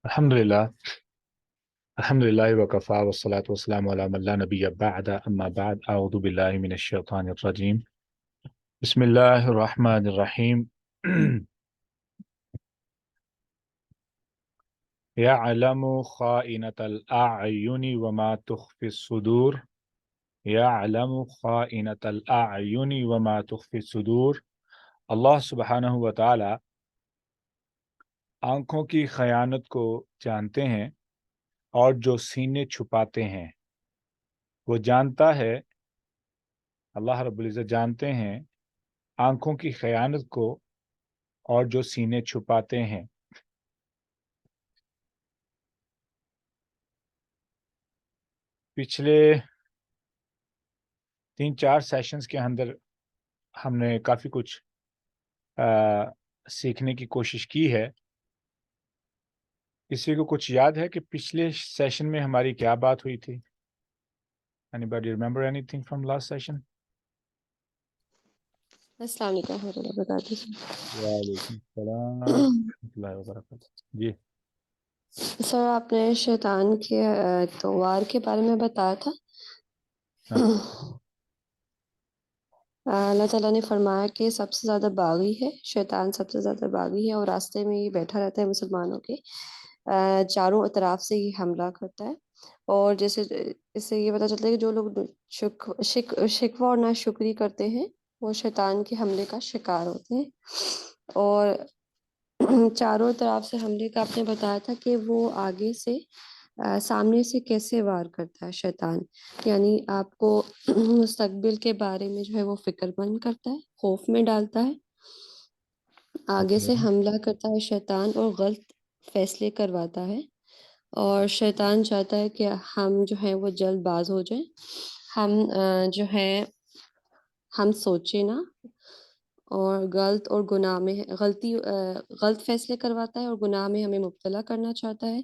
الحمد للہ وکفا والصلاة والسلام علی من لا نبی بعد اما بعد اعوذ باللہ من الشیطان الرجیم بسم اللہ الرحمن الرحیم یعلم خائنة الاعین وما تخفی الصدور یعلم خائنة الاعین وما تخفی الصدور۔ اللہ سبحانہ و تعالی آنکھوں کی خیانت کو جانتے ہیں اور جو سینے چھپاتے ہیں وہ جانتا ہے۔ اللہ رب العزت جانتے ہیں آنکھوں کی خیانت کو اور جو سینے چھپاتے ہیں۔ پچھلے 3-4 سیشنز کے اندر ہم نے کافی کچھ سیکھنے کی کوشش کی ہے۔ کسی کو کچھ یاد ہے کہ پچھلے سیشن میں ہماری کیا بات ہوئی تھی؟ Anybody remember anything from last session؟ السلام علیکم ورحمۃ اللہ وبرکاتہ۔ وعلیکم السلام ورحمۃ اللہ وبرکاتہ۔ جی سر آپ نے شیطان کے تو وار کے بارے میں بتایا تھا۔ اللہ تعالیٰ نے فرمایا کہ سب سے زیادہ باغی ہے شیطان، سب سے زیادہ باغی ہے اور راستے میں یہ بیٹھا رہتا ہے مسلمانوں کے چاروں اطراف سے یہ حملہ کرتا ہے۔ اور جیسے اس سے یہ پتہ چلتا ہے کہ جو لوگ شکوہ اور ناشکری کرتے ہیں وہ شیطان کے حملے کا شکار ہوتے ہیں۔ اور چاروں طرف سے حملے کا آپ نے بتایا تھا کہ وہ آگے سے سامنے سے کیسے وار کرتا ہے شیطان، یعنی آپ کو مستقبل کے بارے میں جو ہے وہ فکر مند کرتا ہے، خوف میں ڈالتا ہے، آگے سے حملہ کرتا ہے شیطان اور غلط فیصلے کرواتا ہے۔ اور شیطان چاہتا ہے کہ ہم جو ہے وہ جلد باز ہو جائیں، ہم جو ہے ہم سوچیں نہ، اور غلط اور گناہ میں غلط فیصلے کرواتا ہے اور گناہ میں ہمیں مبتلا کرنا چاہتا ہے۔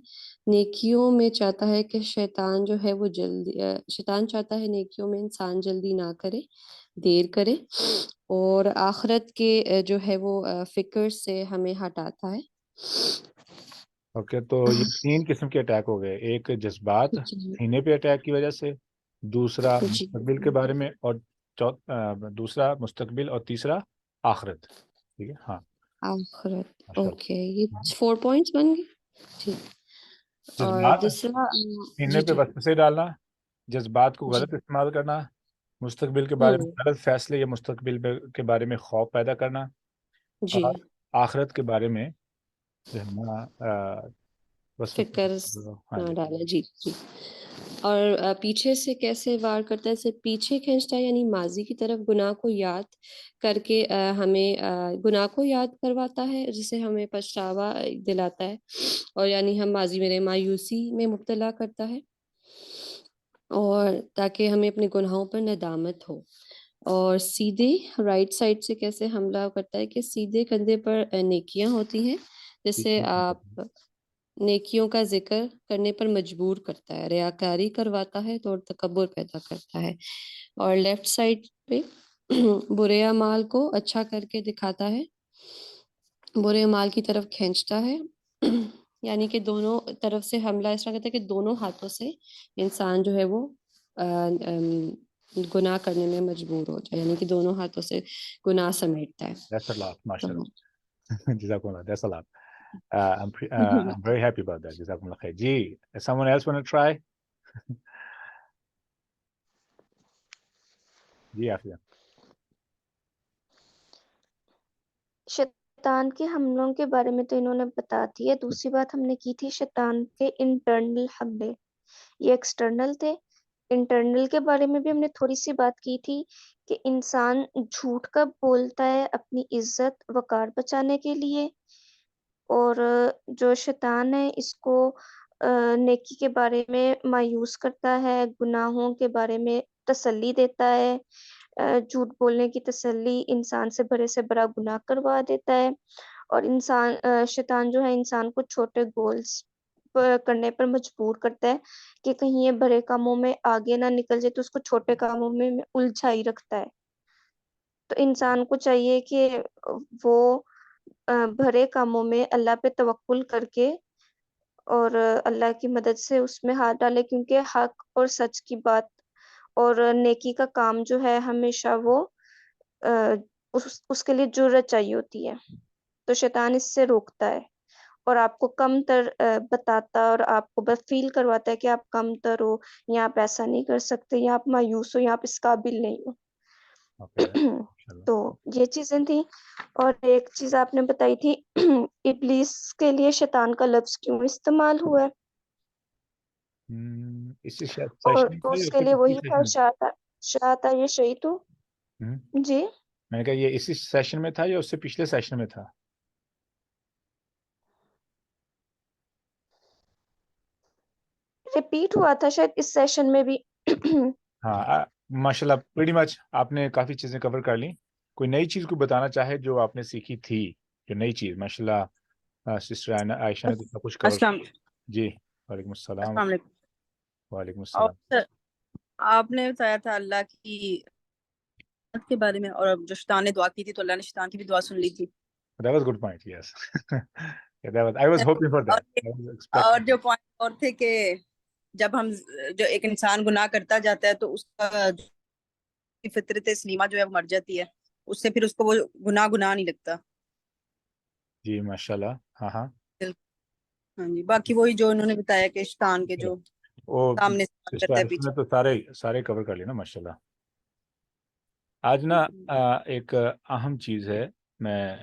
نیکیوں میں چاہتا ہے کہ شیطان جو ہے وہ شیطان چاہتا ہے نیکیوں میں انسان جلدی نہ کرے، دیر کرے، اور آخرت کے جو ہے وہ فکر سے ہمیں ہٹاتا ہے۔ اوکے، تو یہ 3 قسم کے اٹیک ہو گئے، ایک جذبات جی سینے پہ اٹیک کی وجہ سے، دوسرا جی مستقبل کے بارے میں، اور دوسرا مستقبل، اور تیسرا آخرت۔ ٹھیک ہے، ہاں آخرت، ماشاء اوکے، یہ اللہ۔ 4 پوائنٹس بن گئے۔ ٹھیک، اور جذبات دوسرا سینے جی پہ جی وسوسے ڈالنا، جذبات کو جی غلط استعمال کرنا، مستقبل کے بارے میں ہوں غلط فیصلے یا مستقبل کے بارے میں خوف پیدا کرنا، جی اور آخرت کے بارے میں جو ہے نا فکر ہاں نہ جی۔ ڈالا، جی جی۔ اور پیچھے سے کیسے وار کرتا ہے، صرف پیچھے کھینچتا ہے، یعنی ماضی کی طرف گناہ کو یاد کر کے ہمیں گناہ کو یاد کرواتا ہے جسے ہمیں پچھتاوا دلاتا ہے، اور یعنی ہم ماضی میں مایوسی میں مبتلا کرتا ہے، اور تاکہ ہمیں اپنے گناہوں پر ندامت ہو۔ اور سیدھے رائٹ سائڈ سے کیسے حملہ کرتا ہے کہ سیدھے کندھے پر نیکیاں ہوتی ہیں، جس سے آپ نیکیوں کا ذکر کرنے پر مجبور کرتا ہے، ریاکاری کرواتا ہے تو تکبر پیدا کرتا ہے۔ اور لیفٹ سائڈ پہ برے اعمال کو اچھا کر کے دکھاتا ہے، برے اعمال کی طرف کھینچتا ہے، یعنی کہ دونوں طرف سے حملہ اس طرح کرتا ہے کہ دونوں ہاتھوں سے انسان جو ہے وہ گناہ کرنے میں مجبور ہو جائے، یعنی کہ دونوں ہاتھوں سے گناہ سمیٹتا ہے۔ That's a lot، ماشاء تو اللہ۔ جزاکم اللہ، that's a lot۔ I'm very happy about that۔ جزاکم اللہ خیر۔ جی someone else want to try؟ جی عافیہ۔ شیطان کے حملوں کے بارے میں تو انہوں نے بتا دی ہے۔ دوسری بات ہم نے کی تھی شیطان کے انٹرنل حملے، یہ ایکسٹرنل تھے۔ انٹرنل کے بارے میں بھی ہم نے تھوڑی سی بات کی تھی کہ انسان جھوٹ کب بولتا ہے اپنی عزت وقار بچانے کے لیے، اور جو شیطان ہے اس کو نیکی کے بارے میں مایوس کرتا ہے، گناہوں کے بارے میں تسلی دیتا ہے، جھوٹ بولنے کی تسلی انسان سے بڑا گناہ کروا دیتا ہے، اور شیطان جو ہے انسان کو چھوٹے گولز کرنے پر مجبور کرتا ہے کہ کہیں یہ بڑے کاموں میں آگے نہ نکل جائے، تو اس کو چھوٹے کاموں میں الجھائی رکھتا ہے۔ تو انسان کو چاہیے کہ وہ بڑے کاموں میں اللہ پہ توکل کر کے اور اللہ کی مدد سے اس میں ہاتھ ڈالے، کیونکہ حق اور سچ کی بات اور نیکی کا کام جو ہے ہمیشہ وہ اس کے لیے جرت چاہیے ہوتی ہے، تو شیطان اس سے روکتا ہے اور آپ کو کم تر بتاتا اور آپ کو بس فیل کرواتا ہے کہ آپ کم تر ہو، یا آپ ایسا نہیں کر سکتے، یا آپ مایوس ہو، یا آپ اس قابل نہیں ہو۔ اوکے، ماشاءاللہ۔ تو یہ چیزیں تھیں۔ اور ایک چیز آپ نے بتائی تھی ابلیس کے لیے شیطان کا لفظ کیوں استعمال ہوا ہے، اسی اور سیشن میں تو تھا یا اس اس کے سے لیے پچھلے وہی تھا سیشن شاعت یہ شہی تو میں؟ جی میں نے کہا یہ اسی سیشن میں تھا یا اس سے پچھلے سیشن میں تھا؟ ریپیٹ ہوا تھا شاید اس سیشن میں بھی۔ ہاں، ماشاءاللہ، پریٹی مچ آپ نے کافی چیزیں کور کر لی۔ کوئی نئی چیز کو بتانا چاہے جو آپ نے سیکھی تھی، جو نئی چیز؟ ماشاءاللہ سسٹر عائشہ نے تو سب کچھ کور۔ السلام جی، وعلیکم السلام۔ السلام علیکم۔ وعلیکم اور السلام۔ سر، آپ نے بتایا تھا اللہ کی کے بارے میں، اور جو شیطان نے دعا کی تھی تو اللہ نے شیطان کی بھی دعا سن لی تھی۔ That was a good point, yes. Yeah, I was hoping for اور that. I was expecting. جو پوائنٹ اور تھے کہ جب ہم جو ایک انسان گناہ کرتا جاتا ہے تو اس کا فطرت سلیمہ جو ہے وہ مر جاتی ہے، اس سے پھر اس کو وہ گناہ نہیں لگتا۔ جی ماشاءاللہ، ہاں ہاں۔ ہاں جی، باقی وہی جو انہوں نے بتایا کہ شیطان کے جو وہ سامنے سے سسٹر کرتا ہے عائشہ پیچھے۔ نے تو سارے کور کر لیے نا، ماشاءاللہ۔ آج نا ایک اہم چیز ہے، میں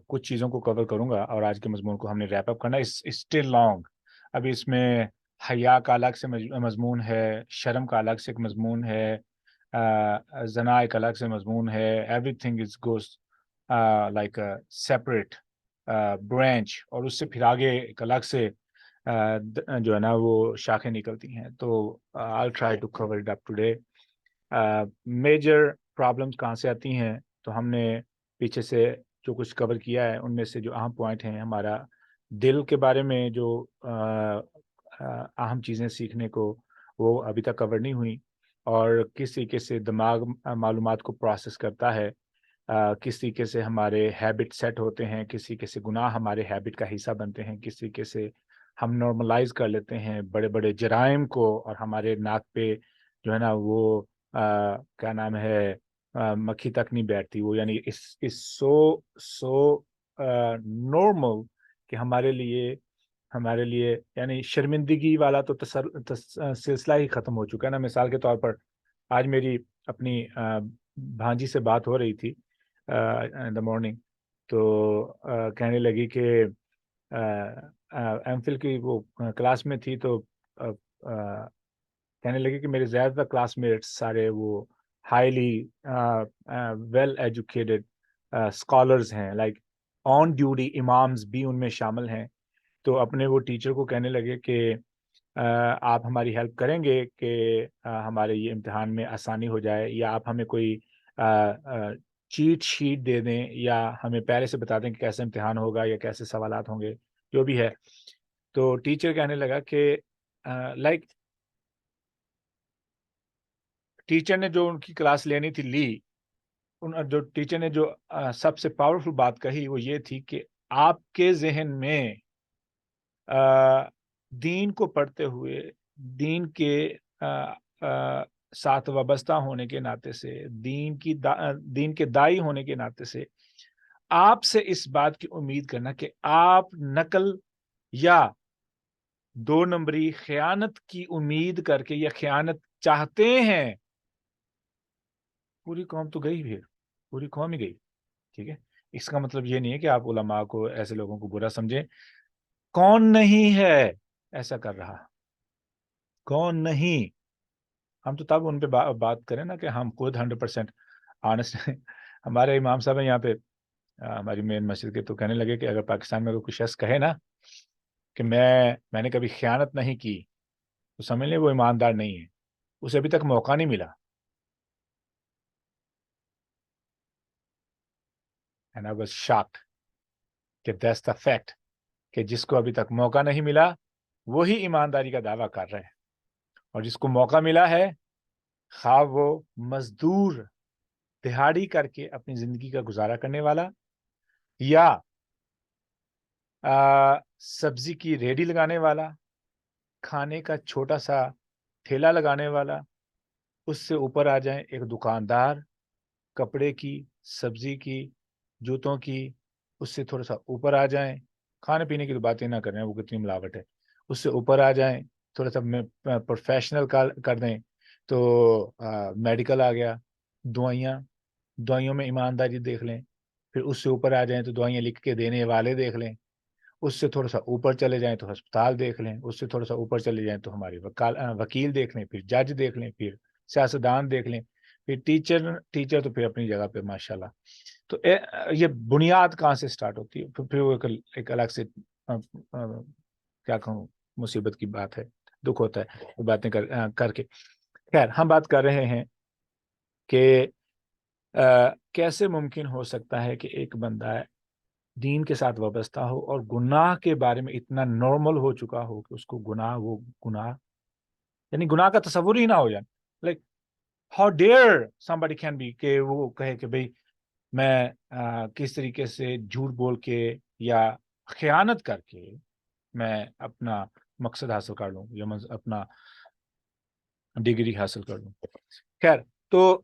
کچھ چیزوں کو کور کروں گا اور آج کے مضمون کو ہم نے ریپ اپ کرنا ہے۔ اسٹل لانگ، ابھی اس میں حیا کا الگ سے مضمون ہے، شرم کا الگ سے ایک مضمون ہے، زنا ایک الگ سے مضمون ہے۔ Every thing is goes like separate branch, اور اس سے پھر آگے ایک الگ سے جو ہے نا وہ شاخیں نکلتی ہیں۔ تو I'll try to cover it up today۔ Major problems کہاں سے آتی ہیں؟ تو ہم نے پیچھے سے جو کچھ کور کیا ہے ان میں سے جو اہم پوائنٹ ہیں، ہمارا دل کے بارے میں جو اہم چیزیں سیکھنے کو وہ ابھی تک کور نہیں ہوئی، اور کس طریقے سے دماغ معلومات کو پروسیس کرتا ہے، کس طریقے سے ہمارے ہیبٹ سیٹ ہوتے ہیں، کس طریقے سے گناہ ہمارے ہیبٹ کا حصہ بنتے ہیں، کس طریقے سے ہم نارملائز کر لیتے ہیں بڑے بڑے جرائم کو، اور ہمارے ناک پہ جو ہے نا وہ کیا نام ہے، مکھی تک نہیں بیٹھتی وہ، یعنی اس سو نارمل کہ ہمارے لیے یعنی شرمندگی والا تو سلسلہ ہی ختم ہو چکا ہے نا۔ مثال کے طور پر آج میری اپنی بھانجی سے بات ہو رہی تھی ان دا مارننگ، تو کہنے لگی کہ ایم فل کی وہ کلاس میں تھی، تو کہنے لگے کہ میرے زیادہ کلاس میٹس سارے وہ ہائیلی ویل ایجوکیٹڈ اسکالرز ہیں، لائک آن ڈیوٹی امامز بھی ان میں شامل ہیں۔ تو اپنے وہ ٹیچر کو کہنے لگے کہ آپ ہماری ہیلپ کریں گے کہ ہمارے یہ امتحان میں آسانی ہو جائے، یا آپ ہمیں کوئی چیٹ شیٹ دے دیں، یا ہمیں پہلے سے بتا دیں کہ کیسے امتحان ہوگا یا کیسے سوالات ہوں گے، جو بھی ہے۔ تو ٹیچر کہنے لگا کہ لائک ٹیچر نے جو ان کی کلاس لینی تھی لی، جو ٹیچر نے جو سب سے پاورفل بات کہی وہ یہ تھی کہ آپ کے ذہن میں دین کو پڑھتے ہوئے، دین کے ساتھ وابستہ ہونے کے ناطے سے، دین کے دائی ہونے کے ناطے سے آپ سے اس بات کی امید کرنا کہ آپ نقل یا 2 نمبری خیانت کی امید کر کے یا خیانت چاہتے ہیں، پوری قوم تو گئی، پھر پوری قوم ہی گئی، ٹھیک ہے۔ اس کا مطلب یہ نہیں ہے کہ آپ علماء کو، ایسے لوگوں کو برا سمجھیں۔ کون نہیں ہے ایسا کر رہا؟ کون نہیں؟ ہم تو تب ان پہ بات کریں نا کہ ہم خود 100% آنےسٹ ہیں۔ ہمارے امام صاحب ہیں یہاں پہ ہماری مین مسجد کے، تو کہنے لگے کہ اگر پاکستان میں کوئی شخص کہے نا کہ میں نے کبھی خیانت نہیں کی، تو سمجھ لیں وہ ایماندار نہیں ہے، اسے ابھی تک موقع نہیں ملا۔ And I was shocked کہ that's the fact کہ جس کو ابھی تک موقع نہیں ملا وہی ایمانداری کا دعویٰ کر رہے ہیں، اور جس کو موقع ملا ہے، خواہ وہ مزدور دہاڑی کر کے اپنی زندگی کا گزارا کرنے والا، یا سبزی کی ریڈی لگانے والا، کھانے کا چھوٹا سا ٹھیلا لگانے والا، اس سے اوپر آ جائیں ایک دکاندار، کپڑے کی، سبزی کی، جوتوں کی، اس سے تھوڑا سا اوپر آ جائیں، کھانے پینے کی تو باتیں نہ کریں وہ کتنی ملاوٹ ہے، اس سے اوپر آ جائیں، تھوڑا سا پروفیشنل کر دیں تو میڈیکل آ گیا، دوائیوں میں ایمانداری دیکھ لیں، پھر اس سے اوپر آ جائیں تو دوائیاں لکھ کے دینے والے دیکھ لیں، اس سے تھوڑا سا اوپر چلے جائیں تو ہسپتال دیکھ لیں، اس سے تھوڑا سا اوپر چلے جائیں تو ہماری وکیل دیکھ لیں، پھر جج دیکھ لیں، پھر سیاستدان دیکھ لیں، پھر ٹیچر تو پھر اپنی جگہ پہ ماشاءاللہ. تو یہ بنیاد کہاں سے سٹارٹ ہوتی ہے؟ پھر وہ ایک الگ سے کیا کہوں مصیبت کی بات ہے، دکھ ہوتا ہے وہ باتیں کر کے. خیر ہم بات کر رہے ہیں کہ کیسے ممکن ہو سکتا ہے کہ ایک بندہ دین کے ساتھ وابستہ ہو اور گناہ کے بارے میں اتنا نارمل ہو چکا ہو کہ اس کو گناہ یعنی گناہ کا تصور ہی نہ ہو جائے. Like how dare somebody can be کہ وہ کہے کہ بھئی میں کس طریقے سے جھوٹ بول کے یا خیانت کر کے میں اپنا مقصد حاصل کر لوں یا اپنا ڈگری حاصل کر لوں. خیر تو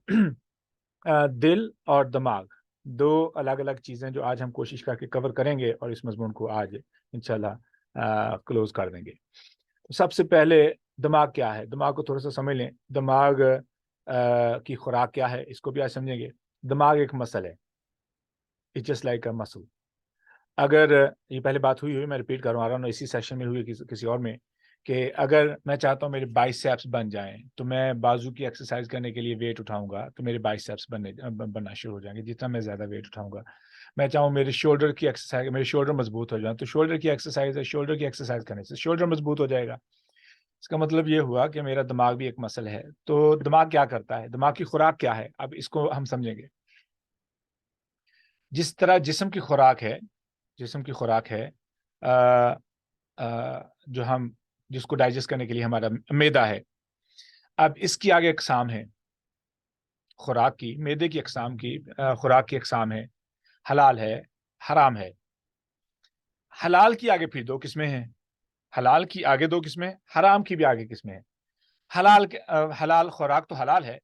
دل اور دماغ دو الگ الگ چیزیں جو آج ہم کوشش کر کے کور کریں گے اور اس مضمون کو آج انشاءاللہ کلوز کر دیں گے. سب سے پہلے دماغ کیا ہے؟ دماغ کو تھوڑا سا سمجھ لیں. دماغ کی خوراک کیا ہے اس کو بھی آج سمجھیں گے. دماغ ایک مسل ہے، اٹس جسٹ لائک اے مسل. اگر یہ پہلے بات ہوئی میں ریپیٹ کروا رہا ہوں، اسی سیشن میں ہوئی کسی اور میں، کہ اگر میں چاہتا ہوں میرے بائسیپس بن جائیں تو میں بازو کی ایکسرسائز کرنے کے لیے ویٹ اٹھاؤں گا تو میرے بائسیپس بننا شروع ہو جائیں گے جتنا میں زیادہ ویٹ اٹھاؤں گا. میں چاہوں میرے شولڈر کی ایکسرسائز، میرے شولڈر مضبوط ہو جائیں تو شولڈر کی ایکسرسائز کرنے سے شولڈر مضبوط ہو جائے گا. اس کا مطلب یہ ہوا کہ میرا دماغ بھی ایک مسل ہے. تو دماغ کیا کرتا ہے؟ دماغ کی خوراک کیا ہے؟ اب اس کو ہم سمجھیں گے. جس طرح جسم کی خوراک ہے جو ہم جس کو ڈائجسٹ کرنے کے لیے ہمارا معدہ ہے. اب اس کی آگے اقسام ہے خوراک کی، معدے کی اقسام کی خوراک کی اقسام ہے، حلال ہے، حرام ہے. حلال کی آگے پھر دو قسمیں ہیں، حلال کی آگے دو قسمیں، حرام کی بھی آگے قسمیں ہیں. حلال خوراک تو حلال ہے،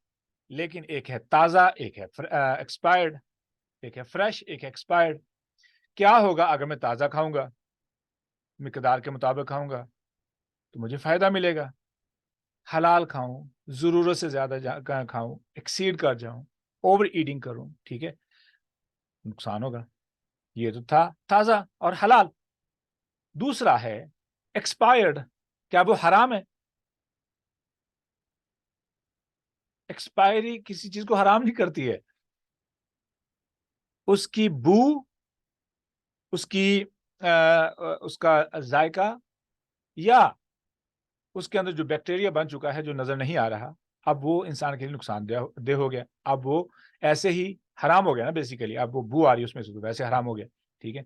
لیکن ایک ہے تازہ، ایک ہے ایکسپائرڈ، ایک ہے فریش، ایک ہے ایکسپائرڈ. کیا ہوگا اگر میں تازہ کھاؤں گا، مقدار کے مطابق کھاؤں گا تو مجھے فائدہ ملے گا. حلال کھاؤں، ضرورت سے زیادہ کھاؤں، ایکسیڈ کر جاؤں، اوور ایٹنگ کروں، ٹھیک ہے، نقصان ہوگا. یہ تو تھا تازہ اور حلال. دوسرا ہے ایکسپائرڈ. کیا وہ حرام ہے؟ ایکسپائری کسی چیز کو حرام نہیں کرتی ہے. اس کی بو، اس کا ذائقہ یا اس کے اندر جو بیکٹیریا بن چکا ہے جو نظر نہیں آ رہا، اب وہ انسان کے لیے نقصان دہ ہو گیا. اب وہ ایسے ہی حرام ہو گیا نا بیسیکلی. اب وہ بو آ رہی ہے اس میں سے تو ویسے حرام ہو گیا، ٹھیک ہے.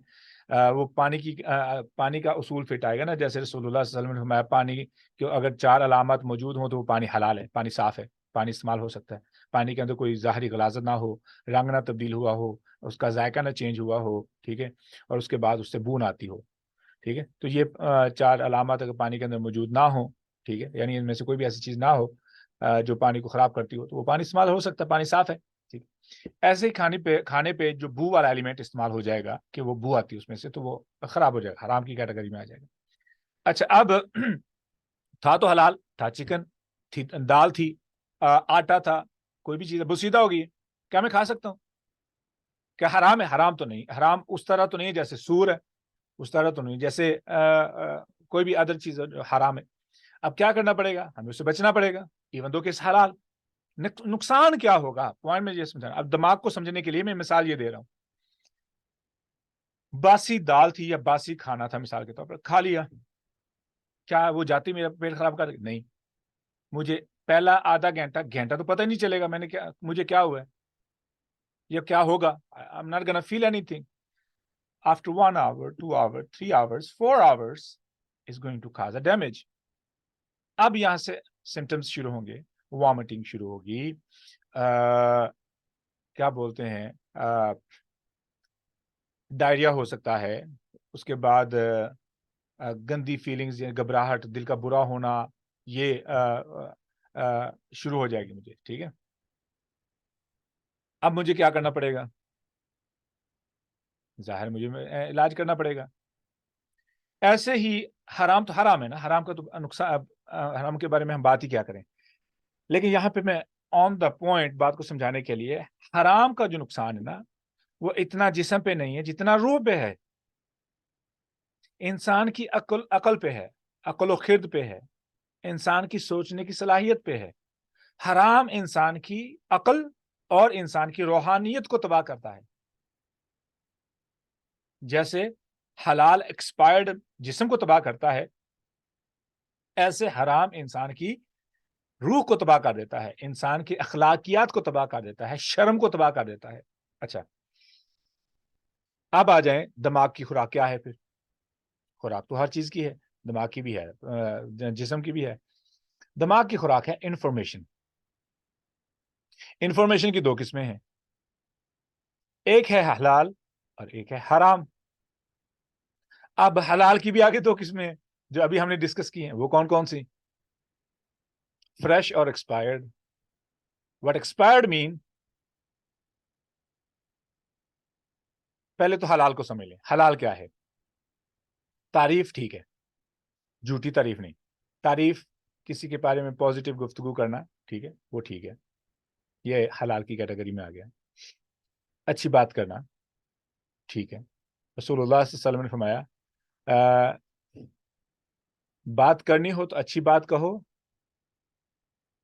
وہ پانی کا اصول فٹ آئے گا نا، جیسے رسول اللہ صلی اللہ علیہ وسلم نے فرمایا پانی کہ اگر 4 علامات موجود ہوں تو وہ پانی حلال ہے، پانی صاف ہے، پانی استعمال ہو سکتا ہے. پانی کے اندر کوئی ظاہری غلاظت نہ ہو، رنگ نہ تبدیل ہوا ہو، اس کا ذائقہ نہ چینج ہوا ہو، ٹھیک ہے، اور اس کے بعد اس سے بو نہ آتی ہو، ٹھیک ہے. تو یہ 4 علامات اگر پانی کے اندر موجود نہ ہوں، ٹھیک ہے، یعنی ان میں سے کوئی بھی ایسی چیز نہ ہو جو پانی کو خراب کرتی ہو، تو وہ پانی استعمال ہو سکتا ہے، پانی صاف ہے، ٹھیک. ایسے ہی کھانے پہ جو بو والا ایلیمنٹ استعمال ہو جائے گا کہ وہ بو آتی ہے اس میں سے، تو وہ خراب ہو جائے گا، حرام کی کیٹیگری میں آ جائے گا. اچھا اب تھا تو حلال تھا، چکن تھی، دال تھی، آٹا تھا، کوئی بھی چیز ہے بوسیدہ ہوگی، کیا میں کھا سکتا ہوں؟ کیا حرام ہے؟ حرام تو نہیں. حرام اس طرح تو نہیں جیسے سور ہے، اس طرح تو نہیں جیسے کوئی بھی ادر چیز حرام ہے. اب کیا کرنا پڑے گا؟ ہمیں اس سے بچنا پڑے گا ایون دو کہ حلال. نقصان کیا ہوگا؟ پوائنٹ میں یہ سمجھانا. اب دماغ کو سمجھنے کے لیے میں مثال یہ دے رہا ہوں. باسی دال تھی یا باسی کھانا تھا مثال کے طور پر، کھا لیا، کیا وہ جاتی میرا پیٹ خراب کر؟ نہیں. مجھے پہلا آدھا گھنٹہ تو پتہ ہی نہیں چلے گا مجھے کیا ہوا ہے یا کیا ہوگا. I'm not gonna feel anything. After 1 hour, 2 hours, 3 hours, 4 hours is going to cause a damage. اب یہاں سے سمٹمز شروع ہوں گے، وامٹنگ شروع ہوگی، کیا بولتے ہیں ڈائریا ہو سکتا ہے، اس کے بعد گندی فیلنگز، یعنی گھبراہٹ، دل کا برا ہونا، یہ شروع ہو جائے گی مجھے. ٹھیک ہے، اب مجھے کیا کرنا پڑے گا؟ ظاہر مجھے علاج کرنا پڑے گا. ایسے ہی حرام تو حرام ہے نا، حرام کا تو نقصان، حرام کے بارے میں ہم بات ہی کیا کریں. لیکن یہاں پہ میں آن دا پوائنٹ بات کو سمجھانے کے لیے، حرام کا جو نقصان ہے نا، وہ اتنا جسم پہ نہیں ہے جتنا روح پہ ہے، انسان کی عقل پہ ہے، عقل و خرد پہ ہے، انسان کی سوچنے کی صلاحیت پہ ہے. حرام انسان کی عقل اور انسان کی روحانیت کو تباہ کرتا ہے. جیسے حلال ایکسپائرڈ جسم کو تباہ کرتا ہے، ایسے حرام انسان کی روح کو تباہ کر دیتا ہے، انسان کی اخلاقیات کو تباہ کر دیتا ہے، شرم کو تباہ کر دیتا ہے. اچھا، اب آ جائیں دماغ کی خوراک کیا ہے. پھر خوراک تو ہر چیز کی ہے، دماغ کی بھی ہے، جسم کی بھی ہے. دماغ کی خوراک ہے انفارمیشن. انفارمیشن کی دو قسمیں ہیں، ایک ہے حلال اور ایک ہے حرام. اب حلال کی بھی آگے دو قسمیں ہیں جو ابھی ہم نے ڈسکس کی ہیں. وہ کون کون سی؟ فریش اور ایکسپائرڈ. وٹ ایکسپائرڈ مین، پہلے تو حلال کو سمجھ لیں. حلال کیا ہے؟ تعریف، ٹھیک ہے، جھوٹی تعریف نہیں. تعریف، کسی کے بارے میں پازیٹیو گفتگو کرنا، ٹھیک ہے، وہ ٹھیک ہے، یہ حلال کی کیٹیگری میں آ گیا. اچھی بات کرنا، ٹھیک ہے. رسول اللہ صلی اللہ علیہ وسلم نے فرمایا بات کرنی ہو تو اچھی بات کہو،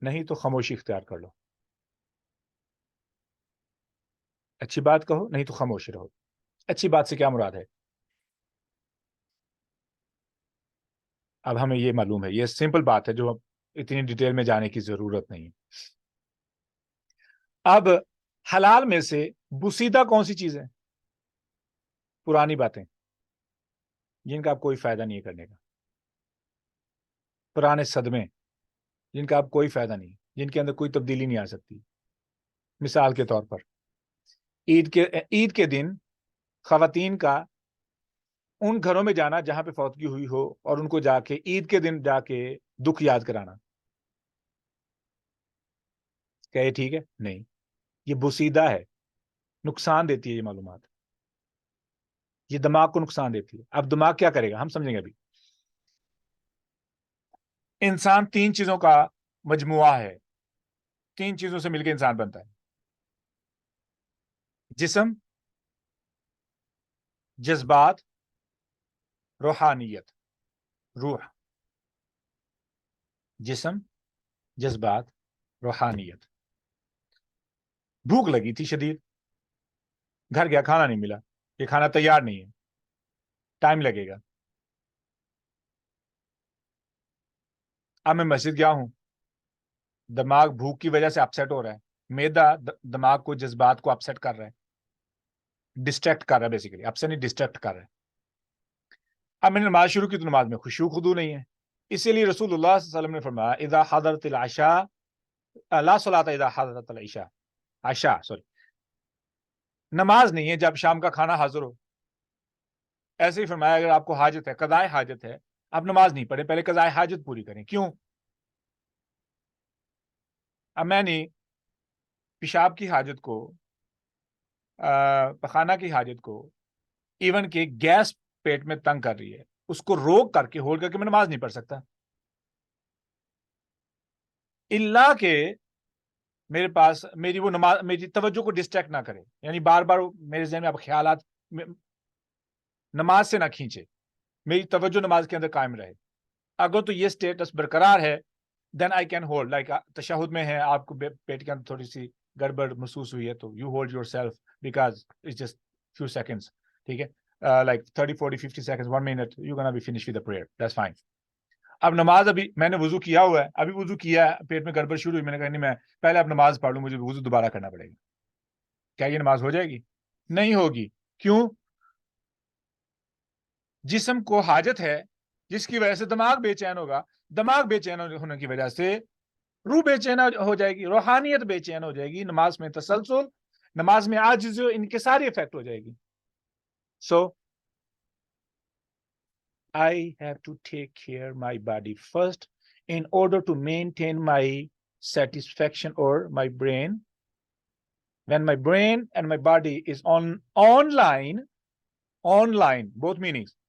نہیں تو خاموشی اختیار کر لو. اچھی بات کہو، نہیں تو خاموش رہو. اچھی بات سے کیا مراد ہے؟ اب ہمیں یہ معلوم ہے، یہ سمپل بات ہے جو اتنی ڈیٹیل میں جانے کی ضرورت نہیں. اب حلال میں سے بسیدہ کون سی چیز ہے؟ پرانی باتیں جن کا اب کوئی فائدہ نہیں ہے کرنے کا، پرانے صدمے جن کا اب کوئی فائدہ نہیں، جن کے اندر کوئی تبدیلی نہیں آ سکتی. مثال کے طور پر عید کے دن خواتین کا ان گھروں میں جانا جہاں پہ فوتگی ہوئی ہو اور ان کو جا کے عید کے دن جا کے دکھ یاد کرانا، کیا یہ ٹھیک ہے؟ نہیں، یہ بسیدہ ہے، نقصان دیتی ہے یہ معلومات، یہ دماغ کو نقصان دیتی ہے. اب دماغ کیا کرے گا ہم سمجھیں گے. ابھی انسان تین چیزوں کا مجموعہ ہے، تین چیزوں سے مل کے انسان بنتا ہے: جسم، جذبات، روحانیت. روح، جسم، جذبات، روحانیت. بھوک لگی تھی شدید، گھر گیا، کھانا نہیں ملا، یہ کھانا تیار نہیں ہے، ٹائم لگے گا. اب میں مسجد گیا ہوں، دماغ بھوک کی وجہ سے اپسیٹ ہو رہا ہے، میدا دماغ کو، جذبات کو اپسیٹ کر رہا ہے، ڈسٹریکٹ کر رہا ہے، بیسیکلی اپسیٹ نہیں، ڈسٹریکٹ کر رہا ہے. اب میں نے نماز شروع کی تو نماز میں خشوع خضوع نہیں ہے. اسی لیے رسول اللہ صلی اللہ علیہ وسلم نے فرمایا اذا حضرت العشاء لا صلاۃ اذا حضرت العشاء. عشاء سوری، نماز نہیں ہے جب شام کا کھانا حاضر ہو. ایسے ہی فرمایا اگر آپ کو حاجت ہے، قضاء حاجت ہے، آپ نماز نہیں پڑھیں، پہلے قضاء حاجت پوری کریں. کیوں؟ اب میں نے پیشاب کی حاجت کو، پخانہ کی حاجت کو، ایون کہ گیس پیٹ میں تنگ کر رہی ہے، اس کو روک کر کے، ہولڈ کر کے میں نماز نہیں پڑھ سکتا. اللہ کہ میرے پاس میری وہ نماز میری توجہ کو ڈسٹریکٹ نہ کرے، یعنی بار بار میرے ذہن میں اب خیالات نماز سے نہ کھینچے، میری توجہ نماز کے اندر قائم رہے. اگر تو یہ سٹیٹس برقرار ہے دین آئی کین ہولڈ. لائک تشہد میں ہے، آپ کو پیٹ کے اندر تھوڑی سی گڑبڑ محسوس ہوئی ہے تو you hold yourself because it's just few seconds. ٹھیک ہے، like 30 40 50 seconds 1 minute you gonna be finished with the prayer, that's fine. اب نماز، ابھی میں نے وضو کیا ہوا ہے، ابھی وضو کیا ہے، پیٹ میں گڑبڑ شروع ہوئی، میں نے کہا نہیں، میں پہلے اب نماز پڑھ لوں، مجھے وضو دوبارہ کرنا پڑے گا. کیا یہ نماز ہو جائے گی؟ نہیں ہوگی. کیوں؟ جسم کو حاجت ہے جس کی وجہ سے دماغ بے چین ہوگا، دماغ بے چین ہونے کی وجہ سے روح بے چین ہو جائے گی، روحانیت بے چین ہو جائے گی، نماز میں تسلسل، نماز میں عاجزی، ان کے ساری افیکٹ ہو جائے گی. سو I have to take care my body first in order to maintain my satisfaction or my brain. When my brain and my body is online, both meanings,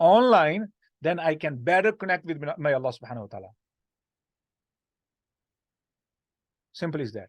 online, then I can better connect with my Allah subhanahu wa ta'ala. Simple is that.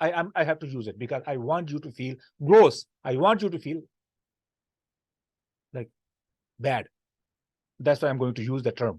I have to use it because I want you to feel gross. I want you to feel like bad. That's why I'm going to use the term.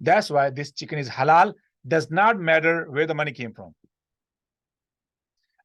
That's why this chicken is halal. Does not matter where the money came from.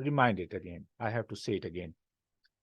remind it again, I have to say it again.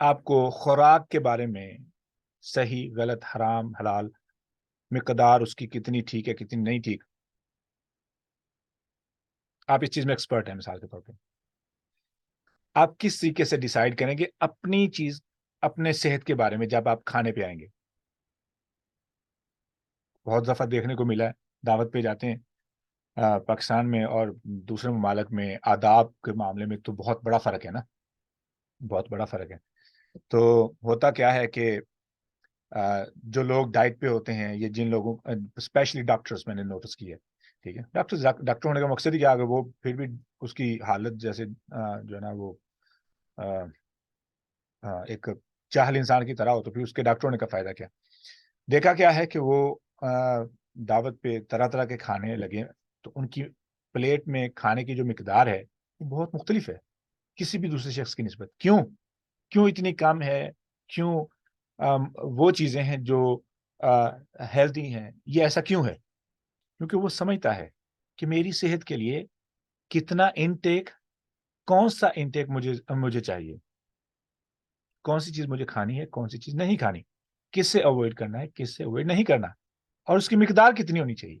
آپ کو خوراک کے بارے میں صحیح غلط حرام حلال مقدار اس کی کتنی ٹھیک ہے کتنی نہیں ٹھیک، آپ اس چیز میں ایکسپرٹ ہیں مثال کے طور پہ، آپ کس طریقے سے ڈیسائیڈ کریں گے اپنی چیز اپنے صحت کے بارے میں جب آپ کھانے پہ آئیں گے؟ بہت دفعہ دیکھنے کو ملا ہے، دعوت پہ جاتے ہیں پاکستان میں اور دوسرے ممالک میں آداب کے معاملے میں تو بہت بڑا فرق ہے نا، بہت بڑا فرق ہے۔ تو ہوتا کیا ہے کہ جو لوگ ڈائٹ پہ ہوتے ہیں، یہ جن لوگوں اسپیشلی ڈاکٹرز میں نے نوٹس کیا ہے، ٹھیک ہے، ڈاکٹر ہونے کا مقصد ہی کیا، اگر وہ پھر بھی اس کی حالت جیسے جو ہے نا وہ ایک چاہل انسان کی طرح ہو تو پھر اس کے ڈاکٹر ہونے کا فائدہ کیا؟ دیکھا کیا ہے کہ وہ دعوت پہ طرح طرح کے کھانے لگے تو ان کی پلیٹ میں کھانے کی جو مقدار ہے وہ بہت مختلف ہے کسی بھی دوسرے شخص کی نسبت۔ کیوں اتنی کم ہے؟ کیوں وہ چیزیں ہیں جو ہیلدی ہیں، یہ ایسا کیوں ہے؟ کیونکہ وہ سمجھتا ہے کہ میری صحت کے لیے کتنا انٹیک، کون سا انٹیک مجھے چاہیے، کون سی چیز مجھے کھانی ہے، کون سی چیز نہیں کھانی، کس سے اوائڈ کرنا ہے، کس سے اوائڈ نہیں کرنا، اور اس کی مقدار کتنی ہونی چاہیے۔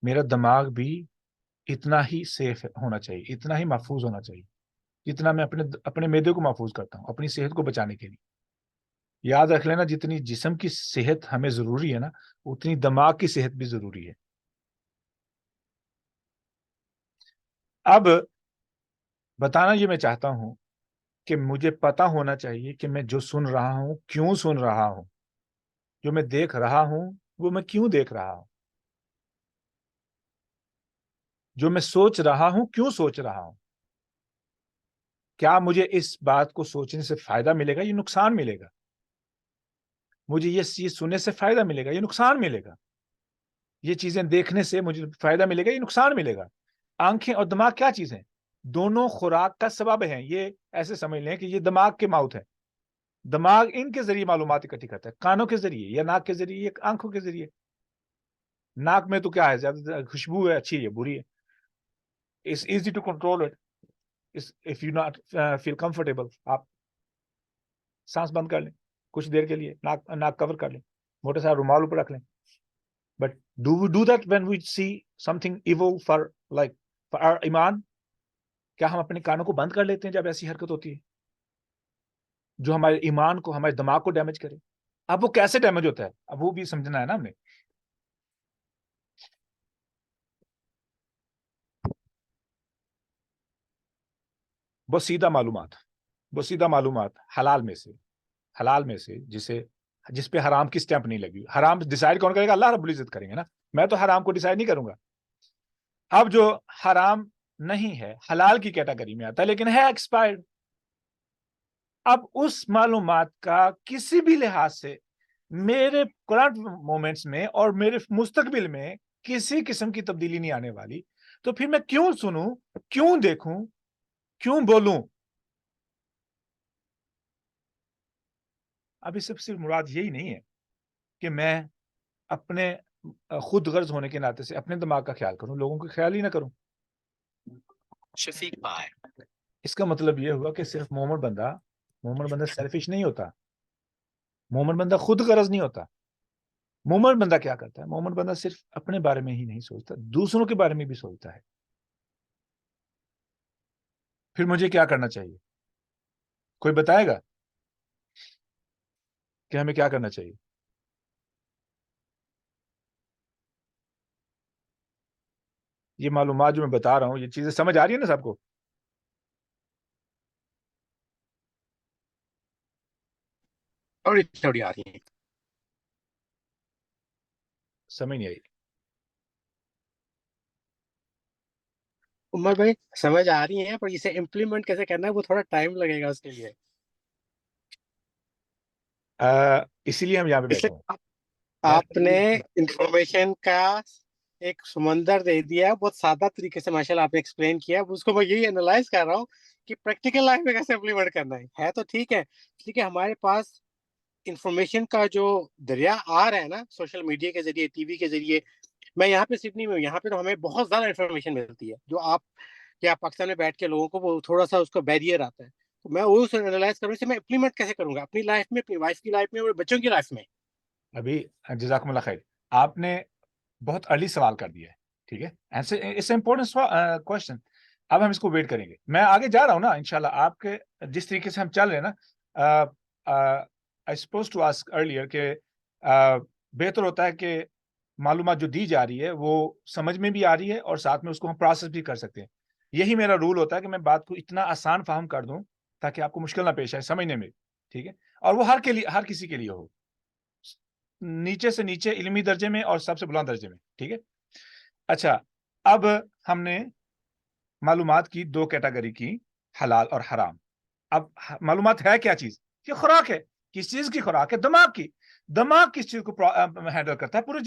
میرا دماغ بھی اتنا ہی سیف ہونا چاہیے، اتنا ہی محفوظ ہونا چاہیے جتنا میں اپنے معدے کو محفوظ کرتا ہوں اپنی صحت کو بچانے کے لیے۔ یاد رکھ لینا، جتنی جسم کی صحت ہمیں ضروری ہے نا، اتنی دماغ کی صحت بھی ضروری ہے۔ اب بتانا یہ میں چاہتا ہوں کہ مجھے پتا ہونا چاہیے کہ میں جو سن رہا ہوں کیوں سن رہا ہوں، جو میں دیکھ رہا ہوں وہ میں کیوں دیکھ رہا ہوں، جو میں سوچ رہا ہوں کیوں سوچ رہا ہوں۔ کیا مجھے اس بات کو سوچنے سے فائدہ ملے گا یا نقصان ملے گا؟ مجھے یہ چیز سننے سے فائدہ ملے گا یا نقصان ملے گا؟ یہ چیزیں دیکھنے سے مجھے فائدہ ملے گا یا نقصان ملے گا؟ آنکھیں اور دماغ کیا چیز ہیں؟ دونوں خوراک کا سبب ہیں۔ یہ ایسے سمجھ لیں کہ یہ دماغ کے ماؤتھ ہے، دماغ ان کے ذریعے معلومات اکٹھی کرتا ہے، کانوں کے ذریعے یا ناک کے ذریعے یا آنکھوں کے ذریعے۔ ناک میں تو کیا ہے، زیادہ خوشبو ہے، اچھی ہے بری ہے، it's easy to control it if you not feel comfortable. آپ سانس بند کر لیں کچھ دیر کے لیے، ناک کور کر لیں، موٹا سا رومال اوپر رکھ لیں۔ But do we do that when we see something evil for our iman? کیا ہم اپنے کانوں کو بند کر لیتے ہیں جب ایسی حرکت ہوتی ہے جو ہمارے ایمان کو، ہمارے دماغ کو ڈیمیج کرے؟ اب وہ کیسے ڈیمیج ہوتا ہے، اب وہ بھی سمجھنا ہے نا ہم نے۔ بسیدہ معلومات حلال میں سے جس پہ حرام کی سٹیمپ نہیں لگی۔ حرام ڈیسائیڈ کون کرے گا؟ اللہ رب العزت کریں گے نا، میں تو حرام کو ڈیسائیڈ نہیں کروں گا۔ اب جو حرام نہیں ہے حلال کی کیٹیگری میں آتا ہے لیکن ہے ایکسپائرڈ، اب اس معلومات کا کسی بھی لحاظ سے میرے کرنٹ مومنٹس میں اور میرے مستقبل میں کسی قسم کی تبدیلی نہیں آنے والی، تو پھر میں کیوں سنوں، کیوں دیکھوں، کیوں بولوں؟ اب اس سے صرف مراد یہی نہیں ہے کہ میں اپنے خود غرض ہونے کے ناطے سے اپنے دماغ کا خیال کروں، لوگوں کا خیال ہی نہ کروں۔ شفیق بھائی، اس کا مطلب یہ ہوا کہ صرف مومن بندہ سیلفش نہیں ہوتا، مومن بندہ خود غرض نہیں ہوتا۔ مومن بندہ کیا کرتا ہے؟ مومن بندہ صرف اپنے بارے میں ہی نہیں سوچتا، دوسروں کے بارے میں بھی سوچتا ہے۔ پھر مجھے کیا کرنا چاہیے؟ کوئی بتائے گا کہ ہمیں کیا کرنا چاہیے؟ یہ معلومات جو میں بتا رہا ہوں، یہ چیزیں سمجھ آ رہی ہیں نا سب کو؟ تھوڑی آ رہی ہے، سمجھ نہیں آئی؟ عمر بھائی سمجھ آ رہی ہیں، پر اسے امپلیمنٹ کیسے کرنا ہے وہ تھوڑا ٹائم لگے گا اس کے لیے، اسی لیے ہم یہاں پہ اس بیٹھے لیے ہیں۔ آپ نے انفارمیشن کا ایک سمندر دے دیا، بہت سادہ طریقے سے ماشاءاللہ آپ نے ایکسپلین کیا۔ اس کو میں یہی انالائز کر رہا ہوں کہ پریکٹیکل لائف میں کیسے امپلیمنٹ کرنا ہے تو ٹھیک ہے، ٹھیک ہے، ہمارے پاس انفارمیشن کا جو دریا آ رہا ہے نا، سوشل میڈیا کے ذریعے، ٹی وی کے ذریعے۔ میں یہاں پہ سڈنی میں ہوں، یہاں پہ تو ہمیں بہت زیادہ انفارمیشن ملتی ہے جو آپ پاکستان میں بیٹھ کے لوگوں کو وہ تھوڑا سا اس کا بیریئر آتا ہے۔ میں وہ انالائز کروں اسے میں امپلیمنٹ کیسے کروں گا اپنی لائف میں, اپنی وائف کی لائف میں اور بچوں کی لائف میں. ابھی جزاکم اللہ خیر, آپ نے بہت ارلی سوال کر دیا ہے, ٹھیک ہے, اٹس امپورٹنٹ کوشچن. اب ہم اس کو ویٹ کریں گے. میں آگے جا رہا ہوں نا انشاءاللہ. آپ کے جس طریقے سے ہم چل رہے ہیں نا, I suppose to ask earlier کہ بہتر ہوتا ہے کہ معلومات جو دی جا رہی ہے وہ سمجھ میں بھی آ رہی ہے اور ساتھ میں اس کو ہم پروسیس بھی کر سکتے ہیں. یہی میرا رول ہوتا ہے کہ میں بات کو اتنا آسان فہم کر دوں تاکہ آپ کو مشکل نہ پیش آئے سمجھنے میں, ٹھیک ہے, اور وہ ہر کسی کے لیے ہو, نیچے سے نیچے علمی درجے میں اور سب سے بلند درجے میں, ٹھیک ہے. اچھا, اب ہم نے معلومات کی دو کیٹیگری کی, حلال اور حرام. اب معلومات ہے کیا چیز؟ یہ خوراک ہے. کس چیز کی خوراک ہے؟ دماغ کی. دماغ کس چیز کو ہینڈل کرتا ہے؟ پورے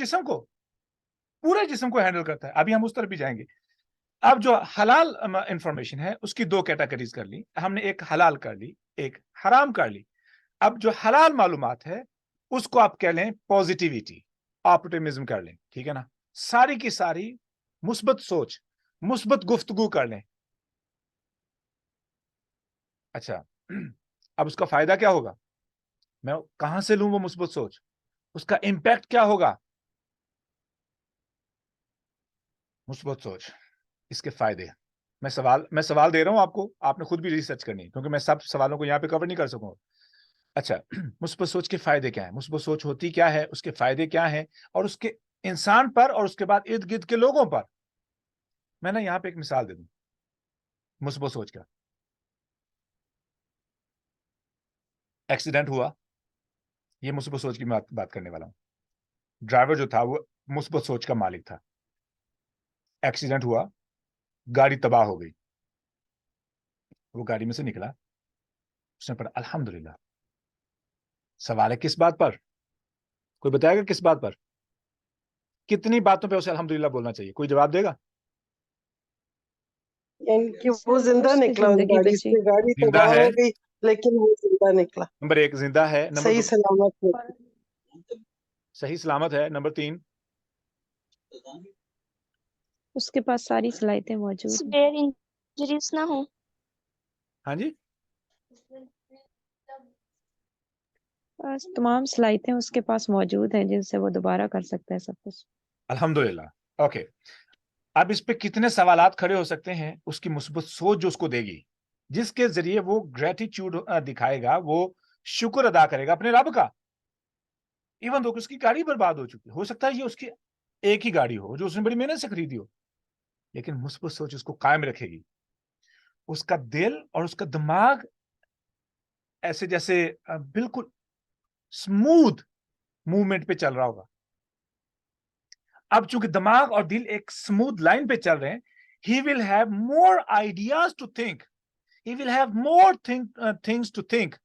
جسم کو ہینڈل کرتا ہے. ابھی ہم اس طرف بھی جائیں گے. اب جو حلال انفارمیشن ہے اس کی دو کیٹیگریز کر لی ہم نے, ایک حلال کر لی, ایک حرام کر لی. اب جو حلال معلومات ہے اس کو آپ کہہ لیں پازیٹیویٹی, آپٹیمزم کر لیں, ٹھیک ہے نا. ساری کی ساری مثبت سوچ, مثبت گفتگو کر لیں. اچھا, اب اس کا فائدہ کیا ہوگا؟ میں کہاں سے لوں وہ مثبت سوچ؟ اس کا امپیکٹ کیا ہوگا؟ مثبت سوچ, اس کے فائدے. میں سوال دے رہا ہوں آپ کو, آپ نے خود بھی ریسرچ کرنی ہے کیونکہ میں سب سوالوں کو یہاں پہ کور نہیں کر سکوں. اچھا, مثبت سوچ کے فائدے کیا ہیں؟ مثبت سوچ ہوتی کیا ہے, اس کے فائدے کیا ہیں, اور اس کے انسان پر اور اس کے بعد ارد گرد کے لوگوں پر. میں نا یہاں پہ ایک مثال دے دوں مثبت سوچ کا. ایکسیڈنٹ ہوا, یہ مثبت سوچ کی بات کرنے والا ہوں. ڈرائیور جو تھا وہ مثبت سوچ کا مالک تھا. ایکسیڈنٹ ہوا, گاڑی تباہ ہو گئی, وہ گاڑی میں سے نکلا, اس نے پڑھا الحمدللہ. سوال ہے کس بات پر؟ کوئی بتائے گا کس بات پر؟ کتنی باتوں پہ اسے الحمدللہ بولنا چاہیے؟ کوئی جواب دے گا؟ یعنی کہ وہ زندہ اس کی نکلا اس زندگی گاڑی بچی. سے, گاڑی زندہ تباہ ہے, ہو گئی لیکن وہ زندہ نکلا, نمبر ایک زندہ ہے, نمبر صحیح دو سلامت نکلا. صحیح سلامت ہے, نمبر تین اس کے پاس ساری صلاحیتیں موجود ہیں. سویئر انجریز نہ ہو. ہاں جی, بس تمام صلاحیتیں اس کے پاس موجود ہیں جن سے وہ دوبارہ کر سکتا ہے سب کچھ. الحمدللہ. اوکے, اب اس پہ کتنے سوالات کھڑے ہو سکتے ہیں؟ اس کی مثبت سوچ جو اس کو دے گی, جس کے ذریعے وہ گریٹیچیوڈ دکھائے گا, وہ شکر ادا کرے گا اپنے رب کا. ایون دو کہ اس کی گاڑی برباد ہو چکی, ہو سکتا ہے یہ اس کی ایک ہی گاڑی ہو جو اس نے بڑی محنت سے خریدی ہو, لیکن مثبت سوچ اس کو قائم رکھے گی. اس کا دل اور اس کا دماغ ایسے جیسے بالکل اسموتھ موومنٹ پہ چل رہا ہوگا. اب چونکہ دماغ اور دل ایک اسموتھ لائن پہ چل رہے ہیں, he will have more ideas to think, he will have more things to think.